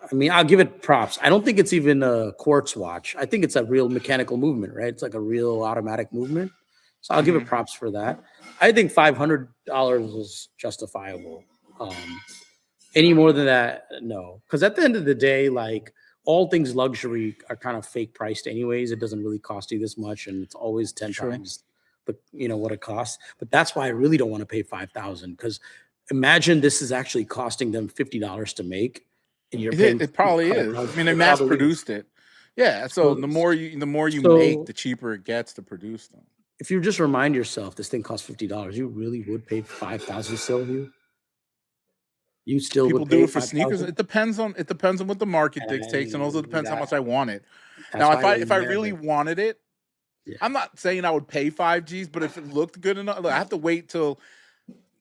I mean, I'll give it props. I don't think it's even a quartz watch. I think it's a real mechanical movement, right? It's like a real automatic movement. So I'll give it props for that. I think $500 was justifiable. Any more than that, no. Because at the end of the day, like all things luxury are kind of fake priced anyways. It doesn't really cost you this much, and it's always 10 times what it costs. But that's why I really don't want to pay $5,000, because imagine this is actually costing them $50 to make. And you're paying, it probably is. I mean, they mass produced it. Yeah. So the more you make, the cheaper it gets to produce them. If you just remind yourself this thing costs $50, you really would pay $5,000 still. You still people would pay do it for 5,000? sneakers. It depends on what the market dictates, and also depends how much I want it. Now, if I really wanted it, I'm not saying I would pay 5Gs, but if it looked good enough, I have to wait till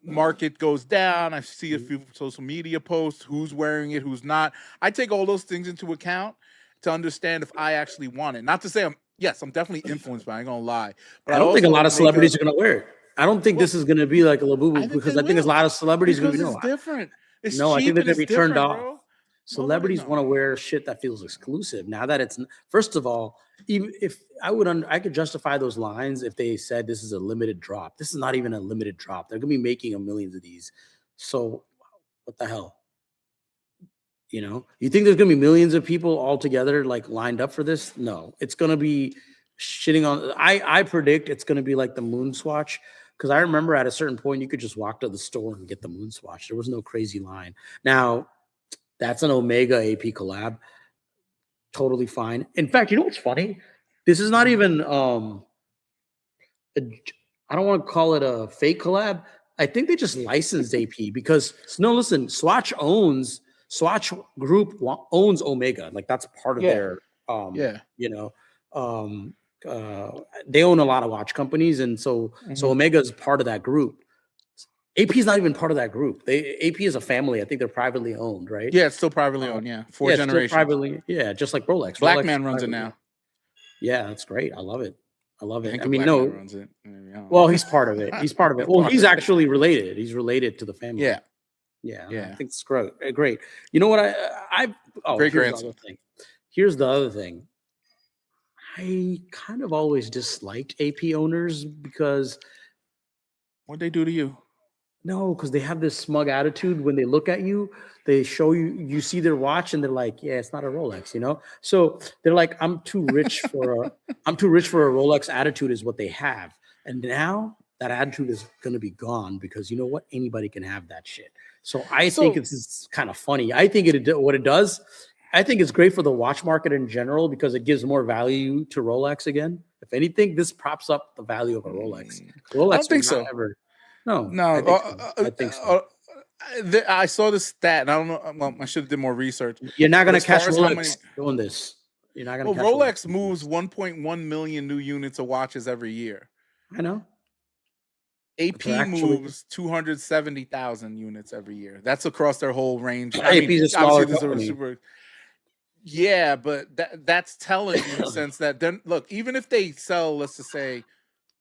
market goes down. I see a few social media posts, who's wearing it, who's not. I take all those things into account to understand if I actually want it. Not to say I'm definitely influenced by it, I ain't gonna lie. But I don't think a lot of celebrities are gonna wear it. I don't think this is gonna be like a Labubu, because I think a lot of celebrities are gonna be different. I think they're gonna be turned off. Bro. Celebrities want to wear shit that feels exclusive. Now that it's, first of all, even if I could justify those lines if they said this is a limited drop. This is not even a limited drop. They're gonna be making millions of these. So what the hell? You think there's gonna be millions of people all together like lined up for this? No, it's gonna be shitting on. I predict it's gonna be like the Moon Swatch, because I remember at a certain point you could just walk to the store and get the Moon Swatch. There was no crazy line. Now that's an Omega AP collab. Totally fine. In fact, you know what's funny? This is not even I don't want to call it a fake collab. I think they just licensed AP, because listen, Swatch Group owns Omega. Like that's part of their they own a lot of watch companies, and so Omega is part of that group. AP is not even part of that group. AP is a family. I think they're privately owned, right? Yeah, it's still privately owned. Yeah, 4 generations. Privately, just like Rolex. Black man runs it now. Yeah, that's great. I love it. I mean, no. Runs it. Well, he's part of it. Well, he's actually related. He's related to the family. Yeah. I think it's great. Great. You know what? Great grandson. Here's the other thing. I kind of always disliked AP owners because. What'd they do to you? No, because they have this smug attitude when they look at you. They show you see their watch, and they're like, "Yeah, it's not a Rolex," So they're like, "I'm too rich for a Rolex." Attitude is what they have, and now that attitude is going to be gone, because you know what? Anybody can have that shit. So I think it's kind of funny. I think what it does. I think it's great for the watch market in general, because it gives more value to Rolex again. If anything, this props up the value of a Rolex. Rolex I don't think so. No. I think so. I saw this stat, and I don't know. Well, I should have did more research. You're not going to catch Rolex doing this. You're not going to. Well, Rolex moves 1.1 million new units of watches every year. I know. AP actually, moves 270,000 units every year. That's across their whole range. I AP mean, is a smaller obviously, there's a company. super. Yeah, but that's telling in the sense that then look, even if they sell, let's just say,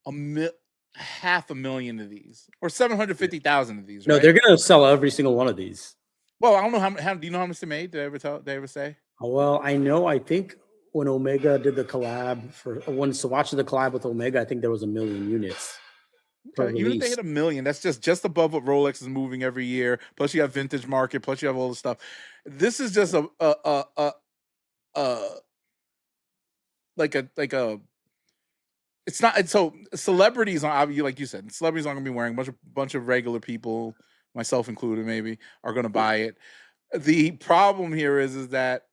500,000 of these or 750,000 of these, No, right? they're gonna sell every single one of these. Well, I don't know how do you know how much they made? Did they ever say? Well, I know. I think when Omega did the collab when Swatch did the collab with Omega, I think there was 1 million units per Okay. Even if they release. hit 1 million, that's just above what Rolex is moving every year. Plus, you have vintage market. Plus, you have all the stuff. This is just a like a. It's not. It's so celebrities on like you said, celebrities aren't gonna be wearing. Bunch of regular people, myself included, maybe are gonna buy it. The problem here is that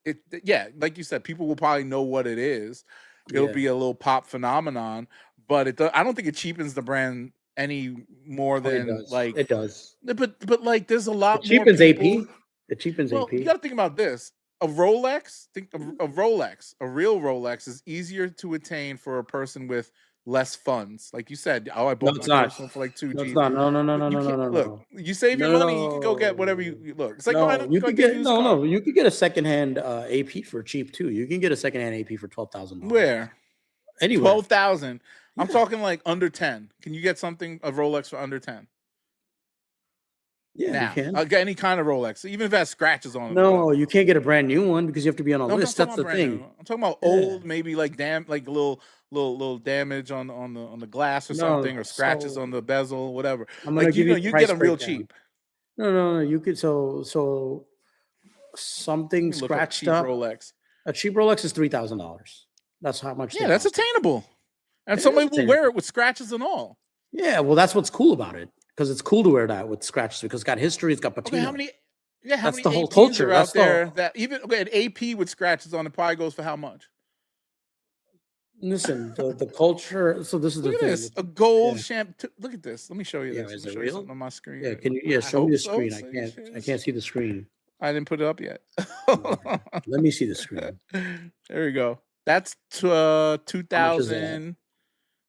like you said, people will probably know what it is. It'll be a little pop phenomenon, but I don't think it cheapens the brand any more Oh, it than does. like. It does. But like, there's a It lot more cheapens people. AP. It cheapens Well, you AP. got to think about this. A Rolex, a Rolex, a real Rolex is easier to attain for a person with less funds. Like you said, I No, bought it's my not. first one for like 2 No, it's G's. not. No, no, no, But no, you no, no, can't no, look. no. You save your money, you can go get whatever you look. It's like No, you could get car. You could get a secondhand AP for cheap too. You can get a secondhand AP for $12,000. Where? Anywhere. 12,000. I'm Yeah. talking like under 10. Can you get a Rolex for under 10? Yeah, Now, you can. I'll get any kind of Rolex, even if it has scratches on it. No, you can't get a brand new one because you have to be on a No, list. I'm That's talking the about brand thing. new. I'm talking about old, maybe like like a little damage on the glass or something, or scratches on the bezel, whatever. I'm gonna Like give you you price get them real breakdown. cheap. No. You could something Look up scratched cheap up. Rolex. A cheap Rolex is $3,000. That's how much. Yeah, that's attainable, and It somebody is will wear it with scratches and all. Yeah, well, that's what's cool about it because it's cool to wear that with scratches because it's got history, it's got patina. Okay, how many? Yeah, how That's many the whole APs culture. are That's out there that even an AP with scratches on it probably goes for how much? Listen, the culture. So this is Look the at thing. this, a gold shampoo. Look at this. Let me show you this. Is Let me it show you real? something on my screen. Yeah, can you? Yeah, show me the screen. I can't see the screen. I didn't put it up yet. Let me see the screen. There we go. That's 2000.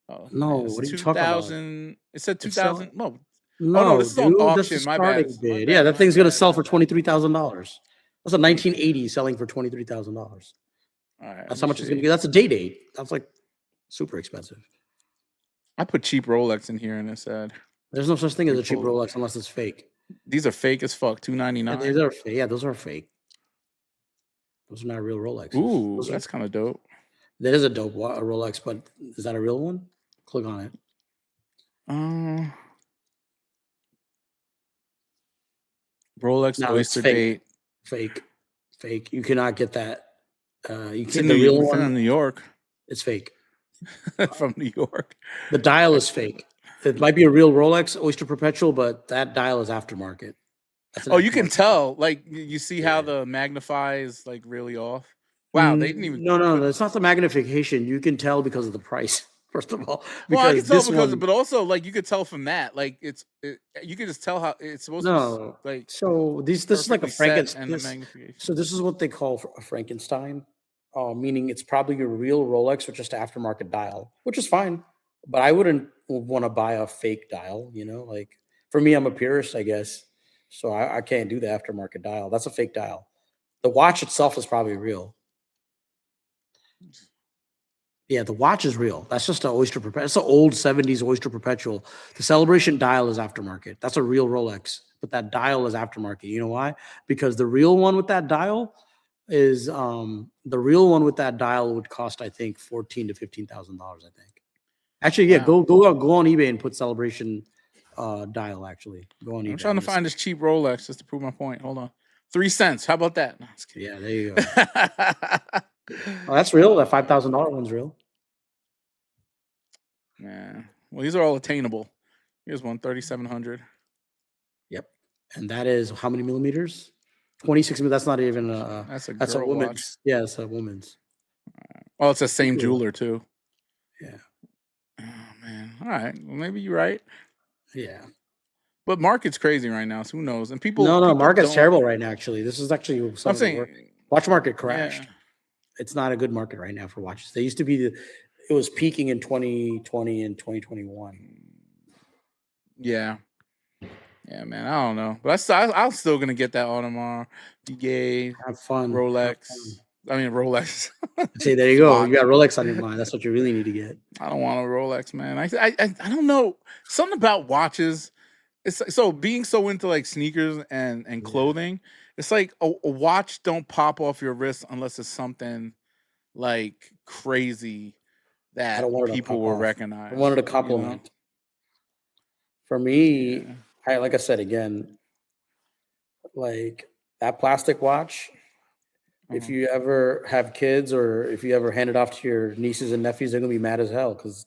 Oh, no, man, what are you talking about? It said 2000. No. No, oh no, this is on auction. That's the starting My bid. bad. Yeah, that thing's gonna sell for $23,000. That's a 1980 selling for $23,000. All right, That's how much it's gonna get. That's a date. That's like super expensive. I put cheap Rolex in here and it said there's no such thing as a cheap Rolex unless it's fake. These are fake as fuck. $299. Yeah, those are fake. Those are not real Rolexes. Ooh, that's kind of dope. That is a dope Rolex, but is that a real one? Click on it. Rolex Oyster date. Fake. You cannot get that. You can't. The real one in New York. It's fake. From New York. The dial is fake. It might be a real Rolex Oyster Perpetual, but that dial is aftermarket. Oh, you can tell. Like you see how the magnify is like really off. Wow, they didn't even. No. It's not the magnification. You can tell because of the price. First of all, well, I can tell but also like you could tell from that, like you can just tell how it's supposed to be like. So this is like a Frankenstein. So this is what they call a Frankenstein, meaning it's probably a real Rolex with just aftermarket dial, which is fine. But I wouldn't want to buy a fake dial. Like for me, I'm a purist, I guess. So I can't do the aftermarket dial. That's a fake dial. The watch itself is probably real. Yeah, the watch is real. That's just an Oyster Perpetual. That's an old 70s Oyster Perpetual. The Celebration dial is aftermarket. That's a real Rolex, but that dial is aftermarket. You know why? Because the real one with that dial is would cost, I think, $14,000 to $15,000. I think. Actually, yeah, go on eBay and put Celebration dial. Actually, go on eBay. I'm trying to find this cheap Rolex just to prove my point. Hold on, 3 cents. How about that? No, yeah, there you go. Oh, that's real. That $5,000 one's real. Yeah. Well, these are all attainable. Here's one, 3,700. Yep. And that is how many millimeters? 26. That's not even that's a woman's. Watch. Yeah, it's a woman's. Oh, it's the same jeweler too. Yeah. Oh man. All right. Well, maybe you're right. Yeah. But market's crazy right now, so who knows? And people. No, market's terrible right now. Actually, this is actually. I'm saying, watch market crashed. Yeah. It's not a good market right now for watches. They used to be it was peaking in 2020 and 2021. Yeah. Yeah, man. I don't know, but I'm still gonna get that Audemars Piguet Have fun. Rolex. I mean Rolex. See, there you go. Swatch. You got Rolex on your mind. That's what you really need to get. I don't want a Rolex, man. I don't know. Something about watches. It's so being so into like sneakers and clothing. It's like a watch don't pop off your wrist unless it's something like crazy I that don't want it to people pop will off. recognize. I wanted to compliment. For me, Yeah. like I said again, like that plastic watch. If you ever have kids or if you ever hand it off to your nieces and nephews, they're gonna be mad as hell because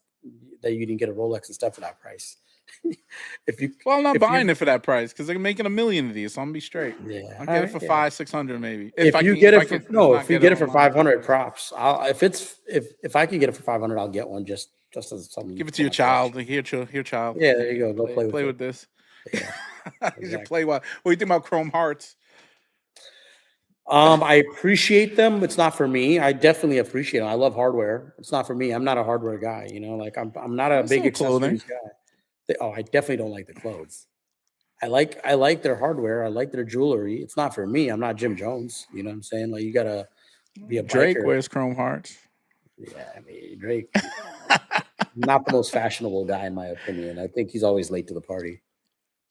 that you didn't get a Rolex and stuff for that price. Well, I'm not buying it for that price because they're making 1 million of these, so I'm gonna be straight. Yeah, I'll get it for 500-600 maybe. If you get it for 500, props. If I can get it for 500, I'll get one just as something. Give it to your child. Like, here, child. Yeah, there you go. Go play with this. Yeah, You should play what? What do you think about Chrome Hearts? I appreciate them. It's not for me. I definitely appreciate them. I love hardware. It's not for me. I'm not a hardware guy. You know, like I'm not a big accessories guy. I definitely don't like the clothes. I like their hardware. I like their jewelry. It's not for me. I'm not Jim Jones. You know what I'm saying? Like you gotta be a Drake biker. wears Chrome Hearts. Yeah, I mean Drake. Not the most fashionable guy in my opinion. I think he's always late to the party.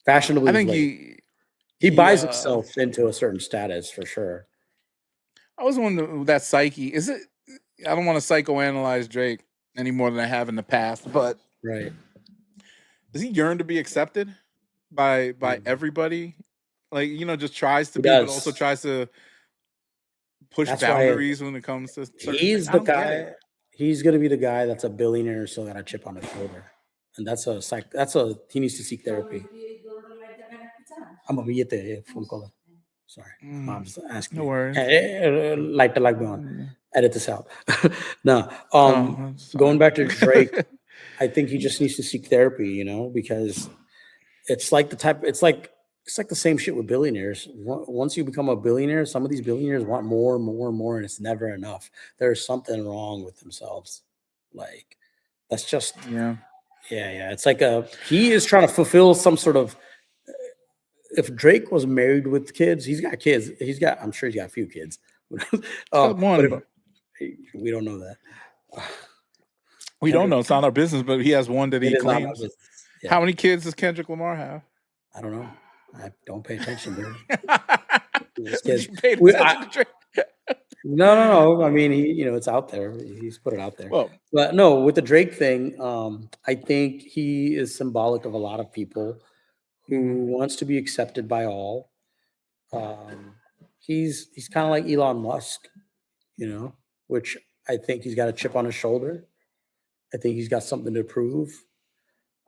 Fashionably, I think he buys himself into a certain status for sure. I was wondering that psyche. Is it? I don't want to psychoanalyze Drake any more than I have in the past, but right. Does he yearn to be accepted by everybody? Like, just tries to He be, does. but also tries to push That's boundaries when it comes to he's the guy. He's gonna be the guy that's a billionaire still got a chip on his shoulder. And he needs to seek therapy. I'm a billete phone call. Sorry. Mom's asking. No worries. Light the light on. Edit this out. No. Going back to Drake, I think he just needs to seek therapy, because it's like the same shit with billionaires. Once you become a billionaire, some of these billionaires want more and more and more, and it's never enough. There's something wrong with themselves. Like, that's just yeah. It's like he is trying to fulfill some sort of. If Drake was married with kids, he's got kids. I'm sure he's got a few kids. One. We don't know that. We don't know. It's not our business, but he has one that he claims. Yeah. How many kids does Kendrick Lamar have? I don't know. I don't pay attention, dude. No. I mean, it's out there. He's put it out there. Well, but no, with the Drake thing, I think he is symbolic of a lot of people who wants to be accepted by all. He's kind of like Elon Musk, which I think he's got a chip on his shoulder. I think he's got something to prove.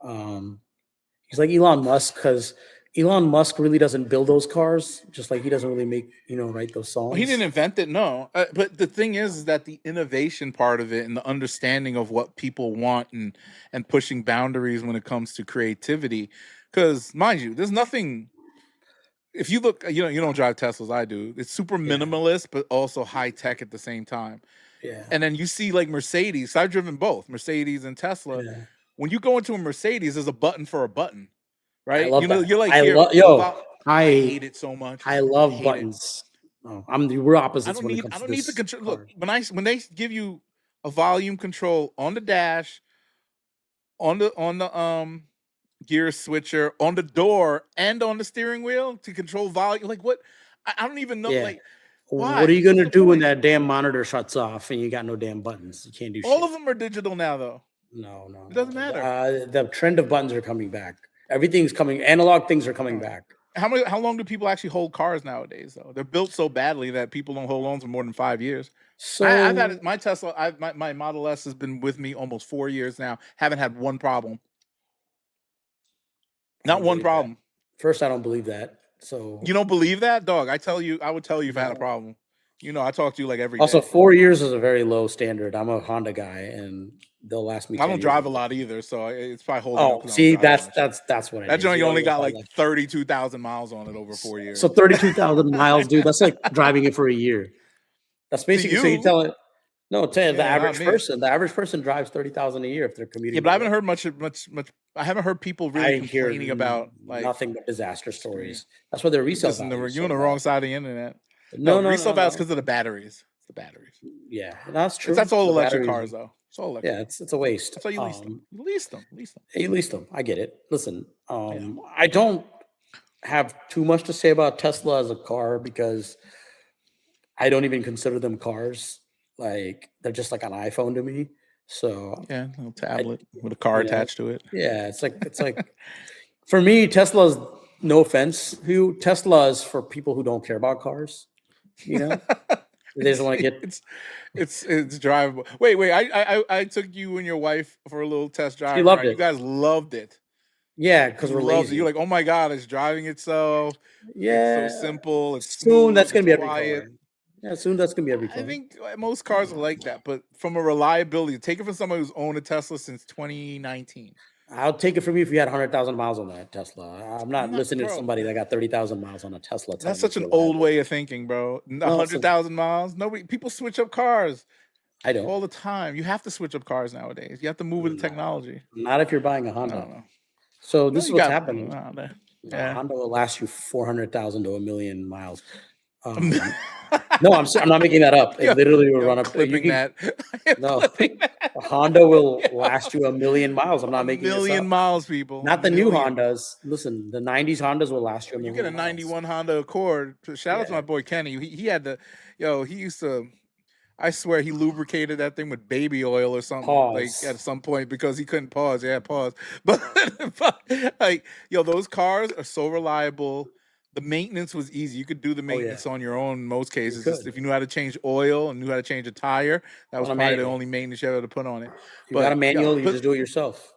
He's like Elon Musk because Elon Musk really doesn't build those cars, just like he doesn't really make, write those songs. Well, he didn't invent it, no. But the thing is that the innovation part of it and the understanding of what people want and pushing boundaries when it comes to creativity. Because, mind you, there's nothing. If you look, you don't drive Teslas, I do. It's super minimalist, but also high tech at the same time. Yeah. And then you see like Mercedes. So I've driven both, Mercedes and Tesla. Yeah. When you go into a Mercedes, there's a button for a button, right? You're like, I hate it so much. I love buttons. Oh, we're opposites. I don't need the control. Look, when they give you a volume control on the dash, on the gear switcher, on the door, and on the steering wheel to control volume, like what? I don't even know. Yeah. Like, why? What are you gonna do when that damn monitor shuts off and you got no damn buttons? You can't do shit. All of them are digital now, though. No. It doesn't matter. The trend of buttons are coming back. Everything's coming. Analog things are coming back. How long do people actually hold cars nowadays, though? They're built so badly that people don't hold on for more than 5 years. So I've had my Tesla. My Model S has been with me almost 4 years now. Haven't had one problem. Not one problem. First, I don't believe that. So you don't believe that, dog? I would tell you if I had a problem. I talk to you like every day. Also, 4 years is a very low standard. I'm a Honda guy, and they'll last me. I don't drive a lot either, so it's probably holding. Oh, see, that's what. That joint only got like 32,000 miles on it over 4 years. So 32,000 miles, dude. That's like driving it for a year. That's basically so you tell it. No, the Yeah, not average me. person. The average person drives 30,000 a year if they're commuting. Yeah, but I to haven't work. heard much. I haven't heard people really I hear complaining about like nothing but disaster stories. That's why their you're resale just value is you're so on the low. wrong side of the internet. No, No, no, resale no, value is no. because of the batteries. It's the batteries. Yeah, that's true. That's all The electric batteries- cars though. It's all electric. Yeah, it's a waste. That's why you lease them. You lease them. Lease them. You lease them. I get it. Listen, I don't have too much to say about Tesla as a car because I don't even consider them cars. Like they're just like an iPhone to me. So Yeah, a little tablet with a car attached to it. Yeah, it's like for me, Tesla's no offense, Tesla is for people who don't care about cars. You know, they just want to get. It's drivable. Wait. I took you and your wife for a little test drive. She loved it. You guys loved it. Yeah, because we're lazy. You're like, oh my god, it's driving itself. Yeah, it's so simple. It's soon smooth, that's gonna be every quiet. car. Yeah, soon that's gonna be every car. I think most cars are like that, but from a reliability, take it from somebody who's owned a Tesla since 2019. I'll take it from you if you had 100,000 miles on that Tesla. I'm not listening to somebody that got 30,000 miles on a Tesla. That's such an old way of thinking, bro. 100,000 miles. People switch up cars. I don't all the time. You have to switch up cars nowadays. You have to move with the technology. Not if you're buying a Honda. So this is what's happening. Honda will last you 400,000 to 1,000,000 miles. No, I'm not making that up. It literally will run up. No, Honda will last you 1,000,000 miles. I'm not making this up. 1,000,000 miles, people. Not the new Hondas. Listen, the 90s Hondas will last you 1,000,000 You get a 91 Honda Accord. Shout out to my boy Kenny. He had he used to. I swear he lubricated that thing with baby oil or something. Like at some point because he couldn't pause. Yeah, pause. But like those cars are so reliable. The maintenance was easy. You could do the maintenance on your own in most cases. Just if you knew how to change oil and knew how to change a tire, that was probably the only maintenance you had to put on it. You got a manual, you just do it yourself.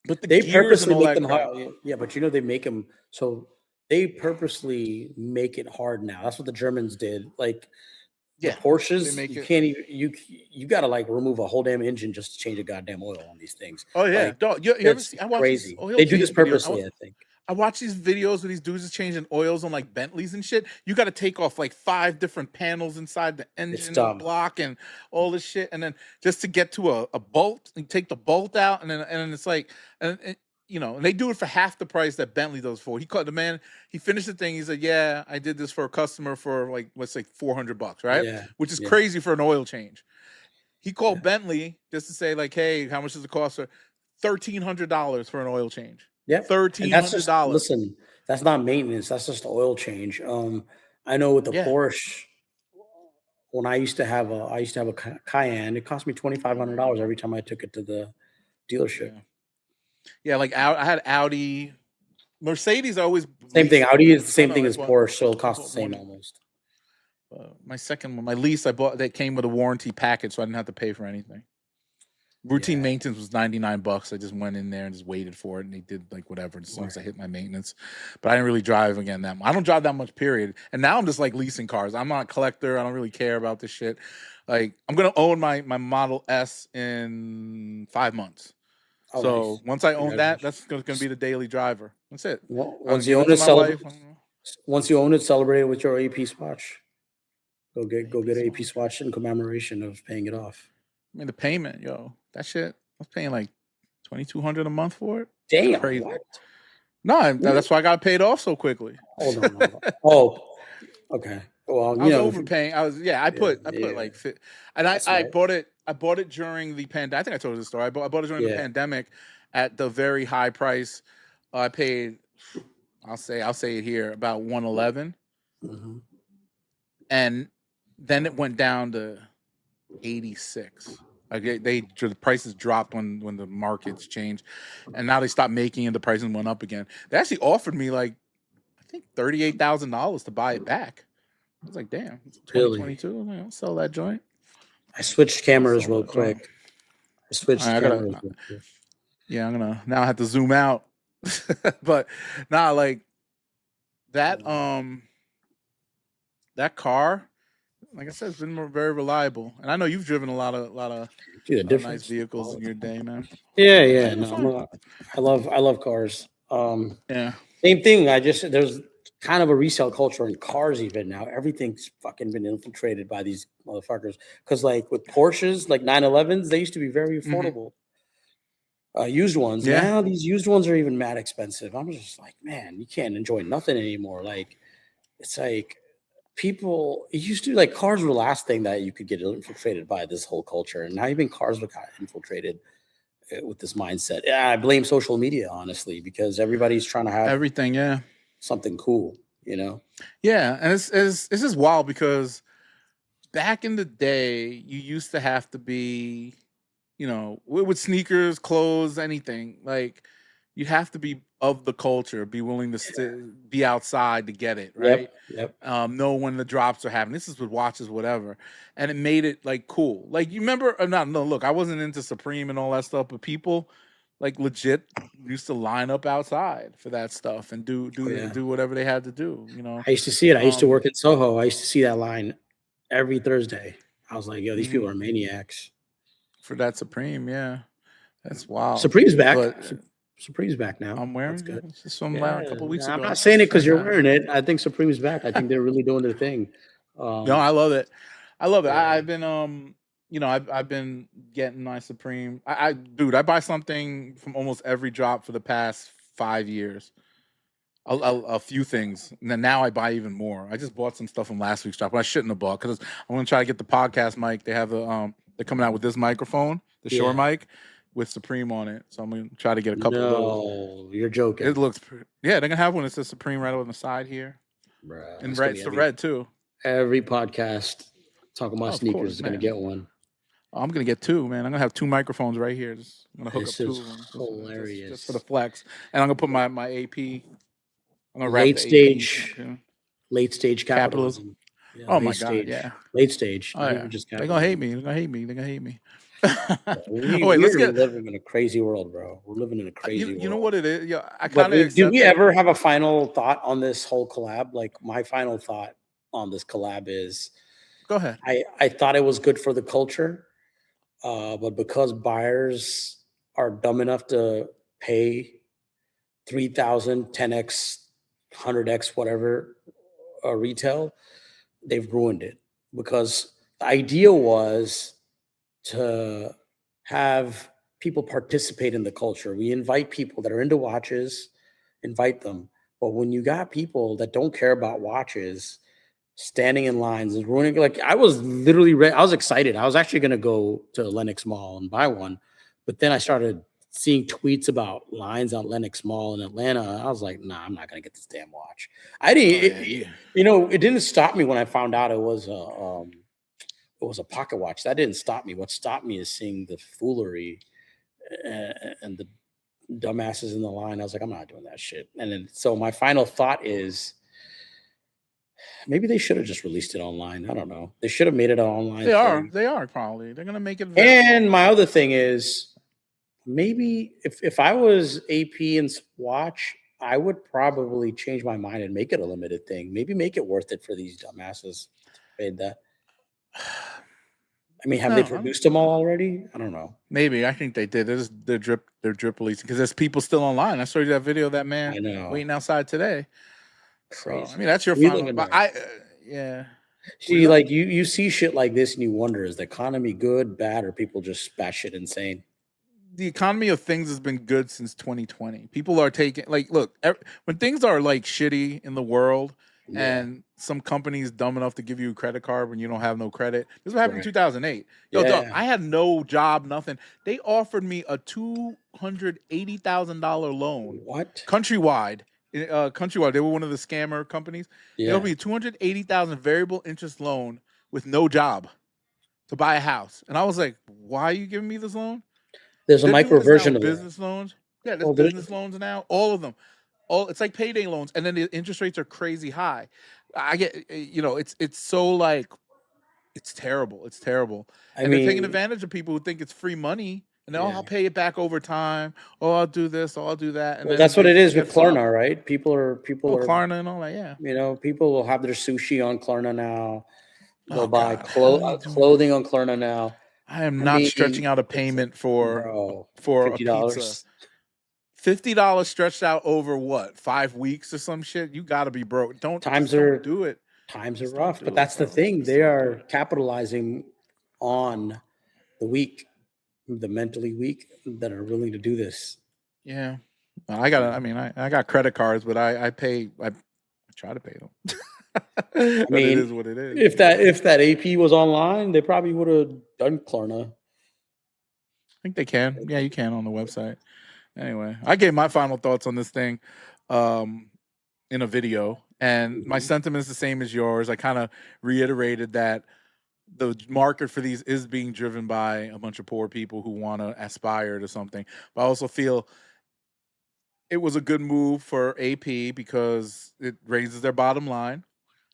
But they purposely make them hard. Yeah, but they make them so they purposely make it hard now. That's what the Germans did. Like Porsches, you can't even you got to like remove a whole damn engine just to change a goddamn oil on these things. Oh yeah, like, you ever see? I watch crazy. They do this purposely, I think. I watch these videos where these dudes are changing oils on like Bentleys and shit. You got to take off like 5 different panels inside the engine block and all this shit, and then just to get to a bolt, and take the bolt out, and then it's like, and they do it for half the price that Bentley does for. He called the man. He finished the thing. He said, "Yeah, I did this for a customer for like let's say $400, right? Yeah, which is crazy for an oil change." He called Bentley just to say like, "Hey, how much does it cost her? $1,300 for an oil change." Yeah, $1,300. Listen, that's not maintenance. That's just oil change. I know with the Porsche, when I used to have a Cayenne, it cost me $2,500 every time I took it to the dealership. Yeah, like I had Audi, Mercedes. Always same thing. Audi is the same thing as Porsche, so it costs the same almost. My second one, my lease, I bought that came with a warranty package, so I didn't have to pay for anything. Routine maintenance was $99. I just went in there and just waited for it, and they did like whatever as soon as I hit my maintenance. But I didn't really drive again that much. I don't drive that much, period. And now I'm just like leasing cars. I'm not a collector. I don't really care about this shit. Like I'm gonna own my Model S in 5 months. So once I own that, that's gonna be the daily driver. That's it. Well, once you own it, celebrate it with your AP Swatch. Go get an AP Swatch in commemoration of paying it off. I mean, the payment, that shit. I was paying like $2,200 a month for it. Damn, crazy. What? No, that's why I got paid off so quickly. Hold on. Oh, okay. Well, I was overpaying. I put like, and I bought it. I bought it during the pandemic. I think I told you the story. I bought it during the pandemic at the very high price. I paid. I'll say it here about $111, and then it went down to $86. Like the prices dropped when the markets changed, and now they stopped making it. The prices went up again. They actually offered me like I think $38,000 to buy it back. I was like, damn, it's 2022. I'll sell that joint. I switched cameras real quick. Yeah, I'm gonna now have to zoom out. But like that that car, like I said, it's been very reliable. And I know you've driven a lot of nice vehicles in your day, man. Yeah. No, I love cars. Yeah. Same thing. There's kind of a resale culture in cars even now. Everything's fucking been infiltrated by these motherfuckers. Because like with Porsches, like 911s, they used to be very affordable. Used ones. Yeah. Now these used ones are even mad expensive. I'm just like, man, you can't enjoy nothing anymore. Like, it's like people, it used to, like, cars were the last thing that you could get infiltrated by this whole culture. And now even cars got infiltrated with this mindset. Yeah, I blame social media, honestly, because everybody's trying to have Everything, yeah. something cool, you know? Yeah, and it's just wild because back in the day, you used to have to be, you know, with sneakers, clothes, anything, like you have to be of the culture, be willing to be outside to get it, right? Yep. Know when the drops are happening. This is with watches, whatever, and it made it like cool. Like you remember? No, look, I wasn't into Supreme and all that stuff, but people like legit used to line up outside for that stuff and do whatever they had to do. You know, I used to see it. I used to work at Soho. I used to see that line every Thursday. I was like, yo, these people are maniacs. For that Supreme, yeah. That's wild. Supreme's back. Supreme's back now. I'm wearing That's good. It's from a couple weeks ago. I'm not saying it because you're wearing it. I think Supreme's back. I think they're really doing their thing. No, I love it. I love it. Yeah. I've been you know, I've been getting my Supreme. Dude, I buy something from almost every drop for the past 5 years. A few things. And then now I buy even more. I just bought some stuff from last week's drop, but I shouldn't have bought because I'm gonna try to get the podcast mic. They have the they're coming out with this microphone, the Shure mic, with Supreme on it. So I'm gonna try to get a couple of those. You're joking. It looks pretty. Yeah, they're gonna have one that says Supreme right on the side here. Bruh, and red, it's the red too. Every podcast talking about sneakers is gonna get one. I'm gonna get two, man. I'm gonna have two microphones right here. Just I'm gonna hook up two of them. Hilarious. Just for the flex. And I'm gonna put my AP. I'm gonna wrap late stage capitalism. Yeah, oh my god, yeah. Late stage. Oh, yeah. They're gonna hate me. They're gonna hate me. They're gonna hate me. We're living in a crazy world, bro. We're living in a crazy world. You know what it is? Yeah, I kind of. Did we ever have a final thought on this whole collab? Like my final thought on this collab is, go ahead. I thought it was good for the culture, but because buyers are dumb enough to pay 3,000, 10x, 100x, whatever retail, they've ruined it. Because the idea was to have people participate in the culture. We invite people that are into watches, invite them. But when you got people that don't care about watches standing in lines and ruining, like I was literally, I was excited. I was actually going to go to Lenox Mall and buy one. But then I started seeing tweets about lines on Lenox Mall in Atlanta. I was like, nah, I'm not going to get this damn watch. I didn't, you know, it didn't stop me when I found out it was a pocket watch. That didn't stop me. What stopped me is seeing the foolery and the dumbasses in the line. I was like, I'm not doing that shit. And then, so my final thought is maybe they should have just released it online. I don't know. They should have made it an online thing. They are probably. They're going to make it. And my other thing is maybe if I was AP and Swatch, I would probably change my mind and make it a limited thing. Maybe make it worth it for these dumbasses. Paid that. I mean, have they produced them all already? I don't know. Maybe. I think they did. They're drip releasing because there's people still online. I saw you that video of that man waiting outside today. Crazy. So, I mean, that's your final. But yeah. See, like you see shit like this and you wonder, is the economy good, bad, or people just batshit insane? The economy of things has been good since 2020. People are taking, like, look, when things are like shitty in the world and some company's dumb enough to give you a credit card when you don't have no credit. This is what happened in 2008. Yo, dog, I had no job, nothing. They offered me a $280,000 loan. What? Countrywide. Countrywide. They were one of the scammer companies. They offered me a $280,000 variable interest loan with no job to buy a house. And I was like, why are you giving me this loan? There's a micro version of business loans. Yeah, there's business loans now. All of them. It's like payday loans, and then the interest rates are crazy high. I get, you know, it's so like, it's terrible. It's terrible. And they're taking advantage of people who think it's free money, and I'll pay it back over time. Oh, I'll do this. Oh, I'll do that. And that's what it is with Klarna, right? People are Klarna and all that. Yeah. You know, people will have their sushi on Klarna now. They'll buy clothing on Klarna now. I am not stretching out a payment for $50. a pizza. $50 stretched out over what, 5 weeks or some shit? You got to be broke. Don't do it. Times are Just don't rough, do but it, that's the bro. thing. Just They don't do are it. capitalizing on the weak, the mentally weak that are willing to do this. Yeah, I got credit cards, but I try to pay them. I But it mean, is what it is. if that AP was online, they probably would have done Klarna. I think they can. Yeah, you can on the website. Anyway, I gave my final thoughts on this thing in a video, and my sentiment is the same as yours. I kind of reiterated that the market for these is being driven by a bunch of poor people who want to aspire to something. But I also feel it was a good move for AP because it raises their bottom line.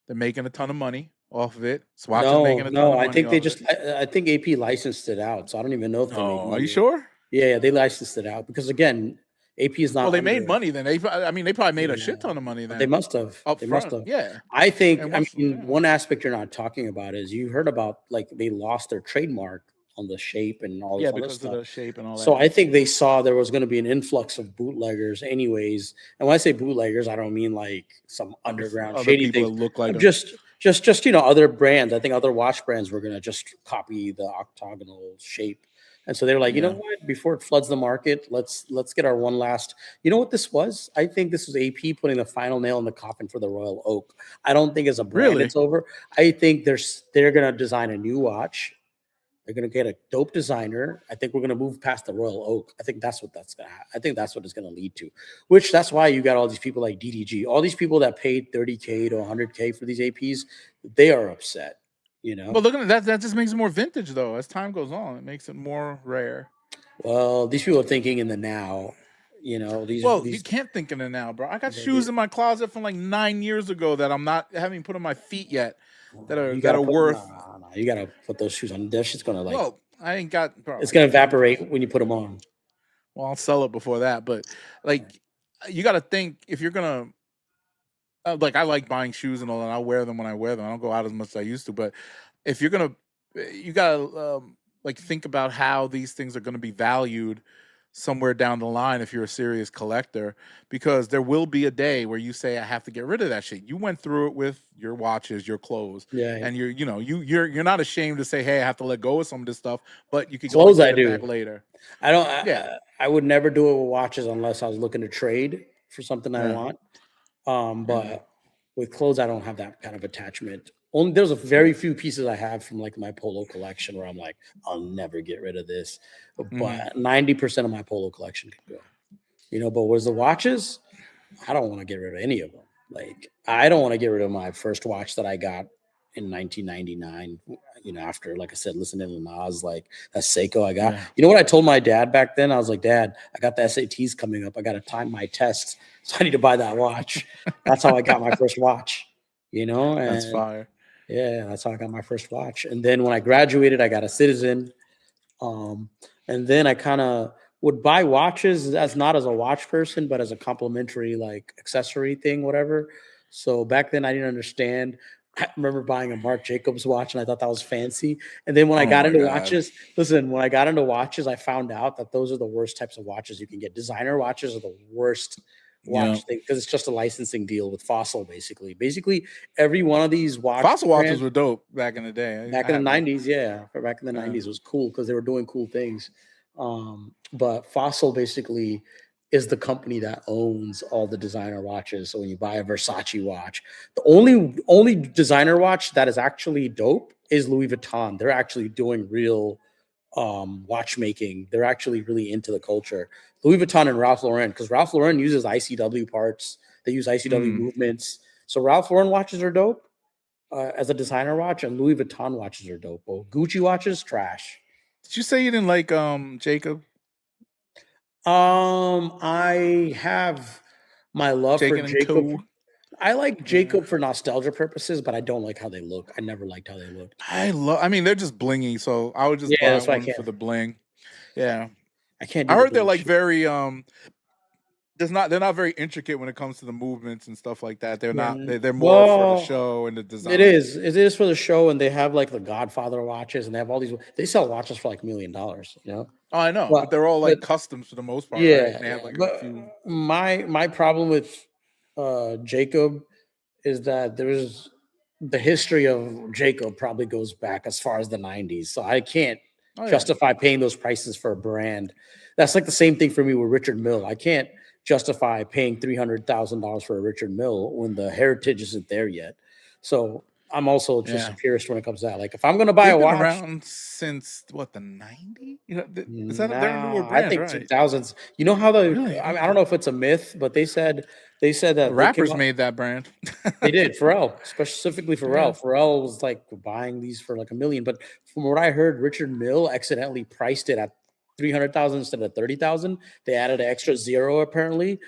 They're making a ton of money off of it. Swatch is making a ton No, of I money think they off just. it. I think AP licensed it out, so I don't even know if they make Oh, are you money. sure? Yeah, they licensed it out because again, AP is not. Well, they made money then. They probably made a shit ton of money They then. must have. Up They must front, have. yeah. I think. And I once, mean, yeah. one aspect you're not talking about is you heard about like they lost their trademark on the shape and all this other because stuff. of the shape and all that. So I think they saw there was going to be an influx of bootleggers, anyways. And when I say bootleggers, I don't mean like some underground other shady people thing. that look like them. Just other brands. I think other watch brands were going to just copy the octagonal shape. And so they were like, you know what? Before it floods the market, let's get our one last. You know what this was? I think this was AP putting the final nail in the coffin for the Royal Oak. I don't think as a brand it's over. I think they're going to design a new watch. They're going to get a dope designer. I think we're going to move past the Royal Oak. I think that's what I think that's what it's going to lead to. That's why you got all these people like DDG, all these people that paid $30K to $100K for these APs. They are upset. But look at that. That just makes it more vintage, though. As time goes on, it makes it more rare. Well, these people are thinking in the now. You can't think in the now, bro. I got shoes in my closet from like 9 years ago that I'm not having put on my feet yet. That are worth. Nah, you gotta put those shoes on. That shit's gonna like. Well, I ain't got. Bro, it's gonna evaporate when you put them on. Well, I'll sell it before that, but like, you got to think if you're gonna. Like, I like buying shoes and all that. I wear them when I wear them. I don't go out as much as I used to, but if you're gonna, you gotta like think about how these things are gonna be valued somewhere down the line if you're a serious collector, because there will be a day where you say I have to get rid of that shit. You went through it with your watches, your clothes, and you're not ashamed to say, hey, I have to let go of some of this stuff, but you can clothes get it back later. I don't. I would never do it with watches unless I was looking to trade for something I want. But with clothes, I don't have that kind of attachment. There's a very few pieces I have from like my polo collection where I'm like, I'll never get rid of this. But 90% of my polo collection can go. But with the watches, I don't want to get rid of any of them. Like, I don't want to get rid of my first watch that I got in 1999. After, like I said, listening to Nas, like that Seiko I got. You know what I told my dad back then? I was like, Dad, I got the SATs coming up. I got to time my tests. So I need to buy that watch. That's how I got my first watch, and that's fire. Yeah, that's how I got my first watch. And then when I graduated, I got a Citizen. And then I kind of would buy watches as not as a watch person, but as a complimentary like accessory thing, whatever. So back then I didn't understand. I remember buying a Marc Jacobs watch and I thought that was fancy. And then when I got into watches, I found out that those are the worst types of watches you can get. Designer watches are the worst watch thing because it's just a licensing deal with Fossil, basically. Basically, every one of these Fossil watches were dope back in the day. Back in the 90s, yeah. Back in the 90s was cool because they were doing cool things. But Fossil basically is the company that owns all the designer watches. So when you buy a Versace watch, the only designer watch that is actually dope is Louis Vuitton. They're actually doing real watchmaking. They're actually really into the culture. Louis Vuitton and Ralph Lauren, because Ralph Lauren uses ICW parts. They use ICW movements. So Ralph Lauren watches are dope as a designer watch, and Louis Vuitton watches are dope. Well, Gucci watches, trash. Did you say you didn't like Jacob? I have my love for Jacob. I like Jacob for nostalgia purposes, but I don't like how they look. I never liked how they looked. I mean, they're just blingy, so I would just buy one for the bling. Yeah, I can't. I heard they're like very they're not very intricate when it comes to the movements and stuff like that. They're not. They're more for the show and the design. It is for the show, and they have like the Godfather watches, and they have all these. They sell watches for like $1 million. Oh, I know, but But they're all but like customs for the most part, right? yeah, And they have yeah. like a But few. my problem with Jacob is that there's the history of Jacob probably goes back as far as the 90s. So I can't Oh yeah, justify paying those prices for a brand. That's like the same thing for me with Richard Mille. I can't justify paying $300,000 for a Richard Mille when the heritage isn't there yet. So I'm also just a yeah. purist when it comes to that. Like if I'm going to buy a They've been watch, around since what, the 90s? You know, is that they're a newer nah, I brand, think right? 2000s. You know how Really? I don't know if it's a myth, but they said The that they came rappers up. made that brand. They did Pharrell, specifically Yeah. Pharrell. Pharrell was like buying these for like $1 million, but from what I heard, Richard Mille accidentally priced it at 300,000 instead of 30,000. They added an extra zero apparently,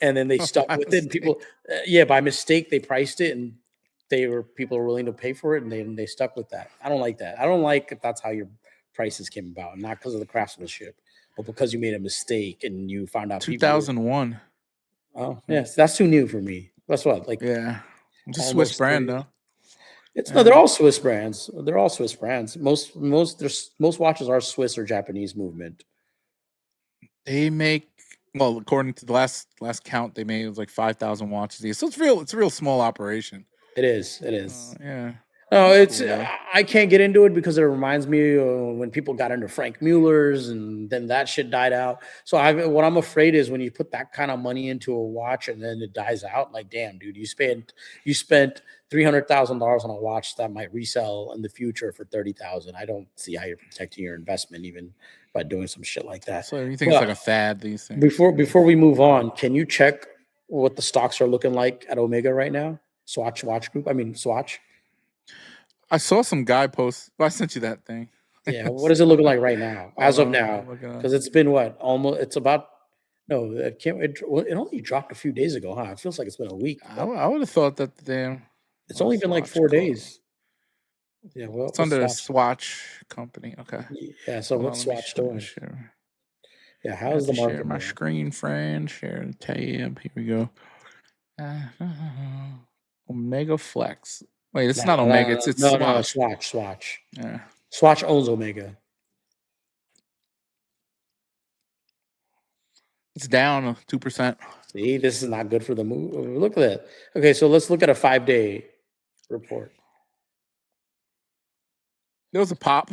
and then they stuck By with it. And people, mistake. yeah, by mistake they priced it, and people were willing to pay for it, and they stuck with that. I don't like that. I don't like if that's how your prices came about, not because of the craftsmanship, but because you made a mistake and you found out people were. 2001. Oh, yes, that's too new for me. That's what, like Yeah. It's a Swiss almost brand 3. though. It's no, they're Yeah. all Swiss brands. They're all Swiss brands. Most watches are Swiss or Japanese movement. They make, well, according to the last count they made, it was like 5,000 watches. So it's a real small operation. It is. It is. Yeah. No, That's it's cool though. I can't get into it because it reminds me of when people got into Frank Mueller's and then that shit died out. So what I'm afraid is when you put that kind of money into a watch and then it dies out, like damn, dude, you spent $300,000 on a watch that might resell in the future for 30,000. I don't see how you're protecting your investment even by doing some shit like that. So you think it's But like a fad, these things? before we move on, can you check what the stocks are looking like at Omega right now? Swatch Watch Group. I mean Swatch. I saw some guy post. Well, I sent you that thing. Yeah, what is it looking like right now? Hold As of on, now, look it up. because it's been what almost. It's about no. It can't. It only dropped a few days ago, huh? It feels like it's been a week. I would have thought that the damn. It's only been like Swatch 4 called. days. Yeah, well, It's what's under the Swatch? Swatch company. Okay. Yeah, so Hold what's on, let me Swatch doing? share. Yeah, I how's have the to share market my doing? screen, friend. Share the tab. Here we go. Omega Flex. Wait, it's not Omega. It's No, Swatch. Swatch. Yeah. Swatch owns Omega. It's down 2%. See, this is not good for the move. Look at that. Okay, so let's look at a 5-day report. There was a pop,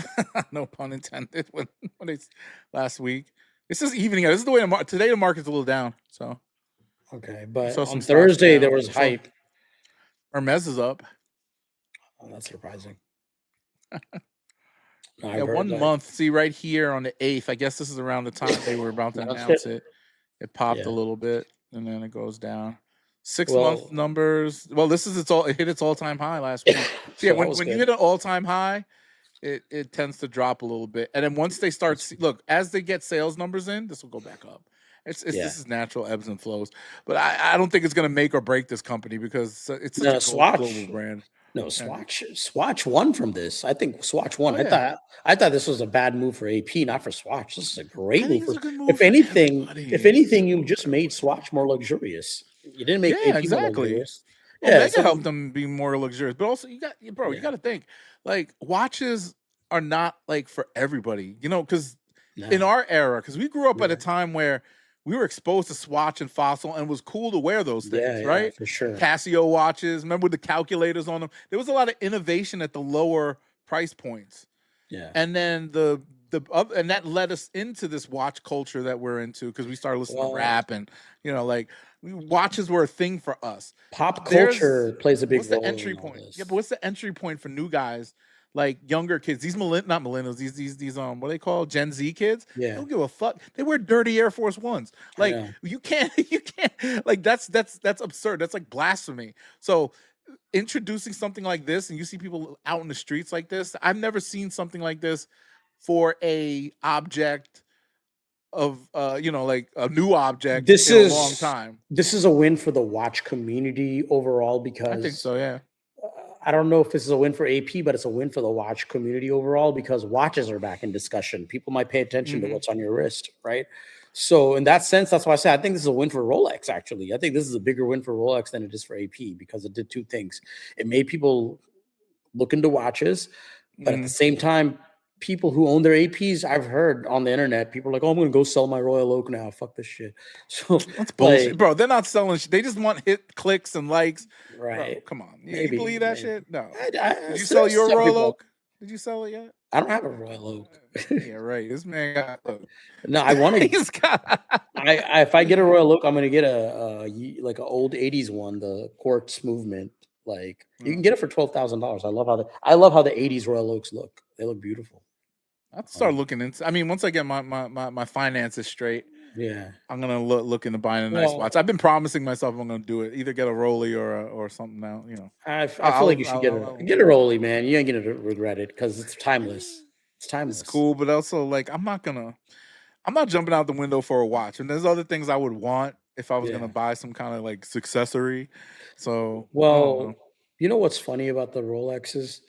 no pun intended, when it's last week. This is evening out. This is the way today the market's a little down. So Okay, I but saw on some stocks Thursday there down. was So hype. Hermes is up. Oh, that's surprising. Yeah, I've heard 1 that. month. See right here on the 8th. I guess this is around the time they were about to announce it. It popped a Yeah. little bit and then it goes down. 6 Well- month numbers. Well, it hit its all-time high last week. So yeah, that was when you good. hit an all-time high, it tends to drop a little bit. And then once they start look, as they get sales numbers in, this will go back up. This is natural ebbs and flows. But I don't think it's going to make or break this company because it's such a global brand. No, Swatch won from this. I think Swatch won. Oh, yeah. I thought this was a bad move for AP, not for Swatch. This is a great I move. think it's a good move If for anything, everybody. you just made Swatch more luxurious. You didn't make AP more luxurious. Omega helped them be more luxurious, but also you got you got to think like watches are not like for everybody, because in our era, because we grew up at a time where we were exposed to Swatch and Fossil, and it was cool to wear those things, right? For sure. Casio watches, remember with the calculators on them? There was a lot of innovation at the lower price points. Yeah. And then and that led us into this watch culture that we're into because we started listening to rap and like watches were a thing for us. Pop culture plays a big role. What's the entry point? Yeah, but what's the entry point for new guys? Like younger kids, these not millennials, these what do they call Gen Z kids? Yeah. They don't give a fuck. They wear dirty Air Force Ones. Like you can't like that's absurd. That's like blasphemy. So introducing something like this, and you see people out in the streets like this. I've never seen something like this for a object of like a new object in a long time. This is a win for the watch community overall because I think so, yeah. I don't know if this is a win for AP, but it's a win for the watch community overall because watches are back in discussion. People might pay attention to what's on your wrist, right? So in that sense, that's why I say I think this is a win for Rolex, actually. I think this is a bigger win for Rolex than it is for AP because it did two things. It made people look into watches, but at the same time, people who own their APs, I've heard on the internet, people are like, "Oh, I'm going to go sell my Royal Oak now. Fuck this shit." So That's bullshit, like, bro. They're not selling shit. They just want hit clicks and likes. right? Bro, come on. You Maybe, believe that maybe. shit? No. Did you So sell your some Royal people, Oak? Did you sell it yet? I don't have a Royal Oak. Yeah, right. This man got look. No, I want to. He's got. If I get a Royal Oak, I'm gonna get like an old '80s one, the quartz movement. Like you can get it for $12,000. I love how the '80s Royal Oaks look. They look beautiful. I have to start looking into. I mean, once I get my finances straight, Yeah, I'm gonna look into buying a nice watch. I've been promising myself I'm gonna do it. Either get a Rolly or something now. You know. I feel like you should get a Rolly, man. You ain't gonna regret it because it's timeless. It's timeless. It's cool, but also like I'm not jumping out the window for a watch. And there's other things I would want if I was gonna buy some kind of like accessory. So well, you know what's funny about the Rolexes?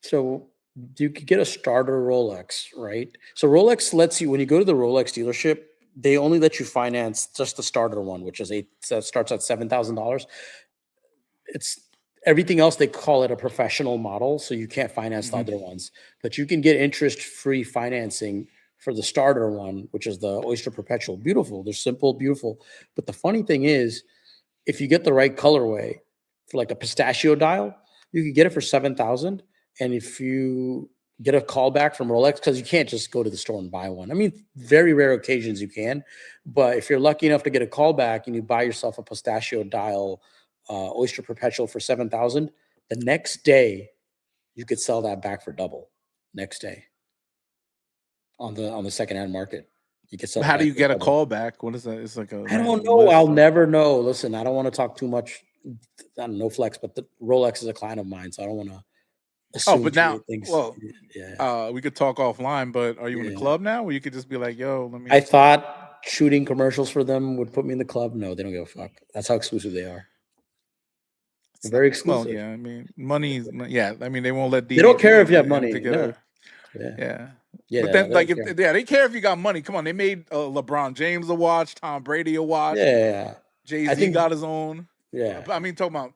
So you could get a starter Rolex, right? So Rolex lets you, when you go to the Rolex dealership, they only let you finance just the starter one, which is starts at $7,000. It's everything else, they call it a professional model, so you can't finance the other ones, but you can get interest-free financing for the starter one, which is the Oyster Perpetual. Beautiful. They're simple, beautiful. But the funny thing is, if you get the right colorway for like a pistachio dial, you can get it for $7,000. And if you get a call back from Rolex, because you can't just go to the store and buy one. I mean, very rare occasions you can, but if you're lucky enough to get a call back and you buy yourself a pistachio dial Oyster Perpetual for $7,000, the next day you could sell that back for double. Next day on the secondhand market, you could sell. How do you get a call back? What is that? It's like a. I don't know. I'll never know. Listen, I don't want to talk too much. I don't know flex, but the Rolex is a client of mine, so I don't want to. But now, we could talk offline. But are you in the club now, where you could just be like, "Yo, let me"? I thought shooting commercials for them would put me in the club. No, they don't give a fuck. That's how exclusive they are. They're very exclusive. Well, yeah. I mean, money. Yeah. I mean, they won't let. They don't care if you have money. No. Yeah. But then, like, they care if you got money. Come on, they made LeBron James a watch, Tom Brady a watch. Yeah. Jay-Z got his own. Yeah. I mean, talking about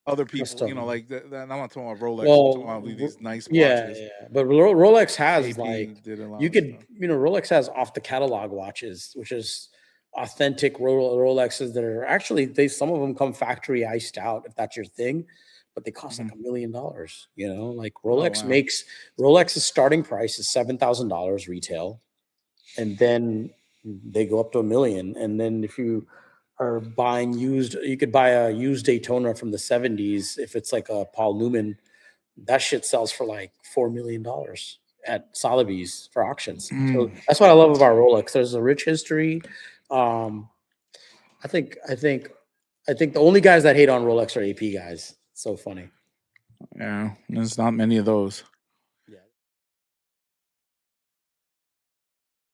other people, you know, like I'm not talking about Rolex. Well, I'm talking about these nice watches. Yeah. But Rolex has AP like you could, Rolex has off the catalog watches, which is authentic Rolexes that are actually some of them come factory iced out if that's your thing, but they cost like $1 million. You know, like Rolex Rolex's starting price is $7,000 retail, and then they go up to $1 million. And then if you are buying used, you could buy a used Daytona from the 70s. If it's like a Paul Newman, that shit sells for like $4 million at Sotheby's for auctions. So that's what I love about Rolex. There's a rich history. I think the only guys that hate on Rolex are AP guys. So funny. Yeah, there's not many of those.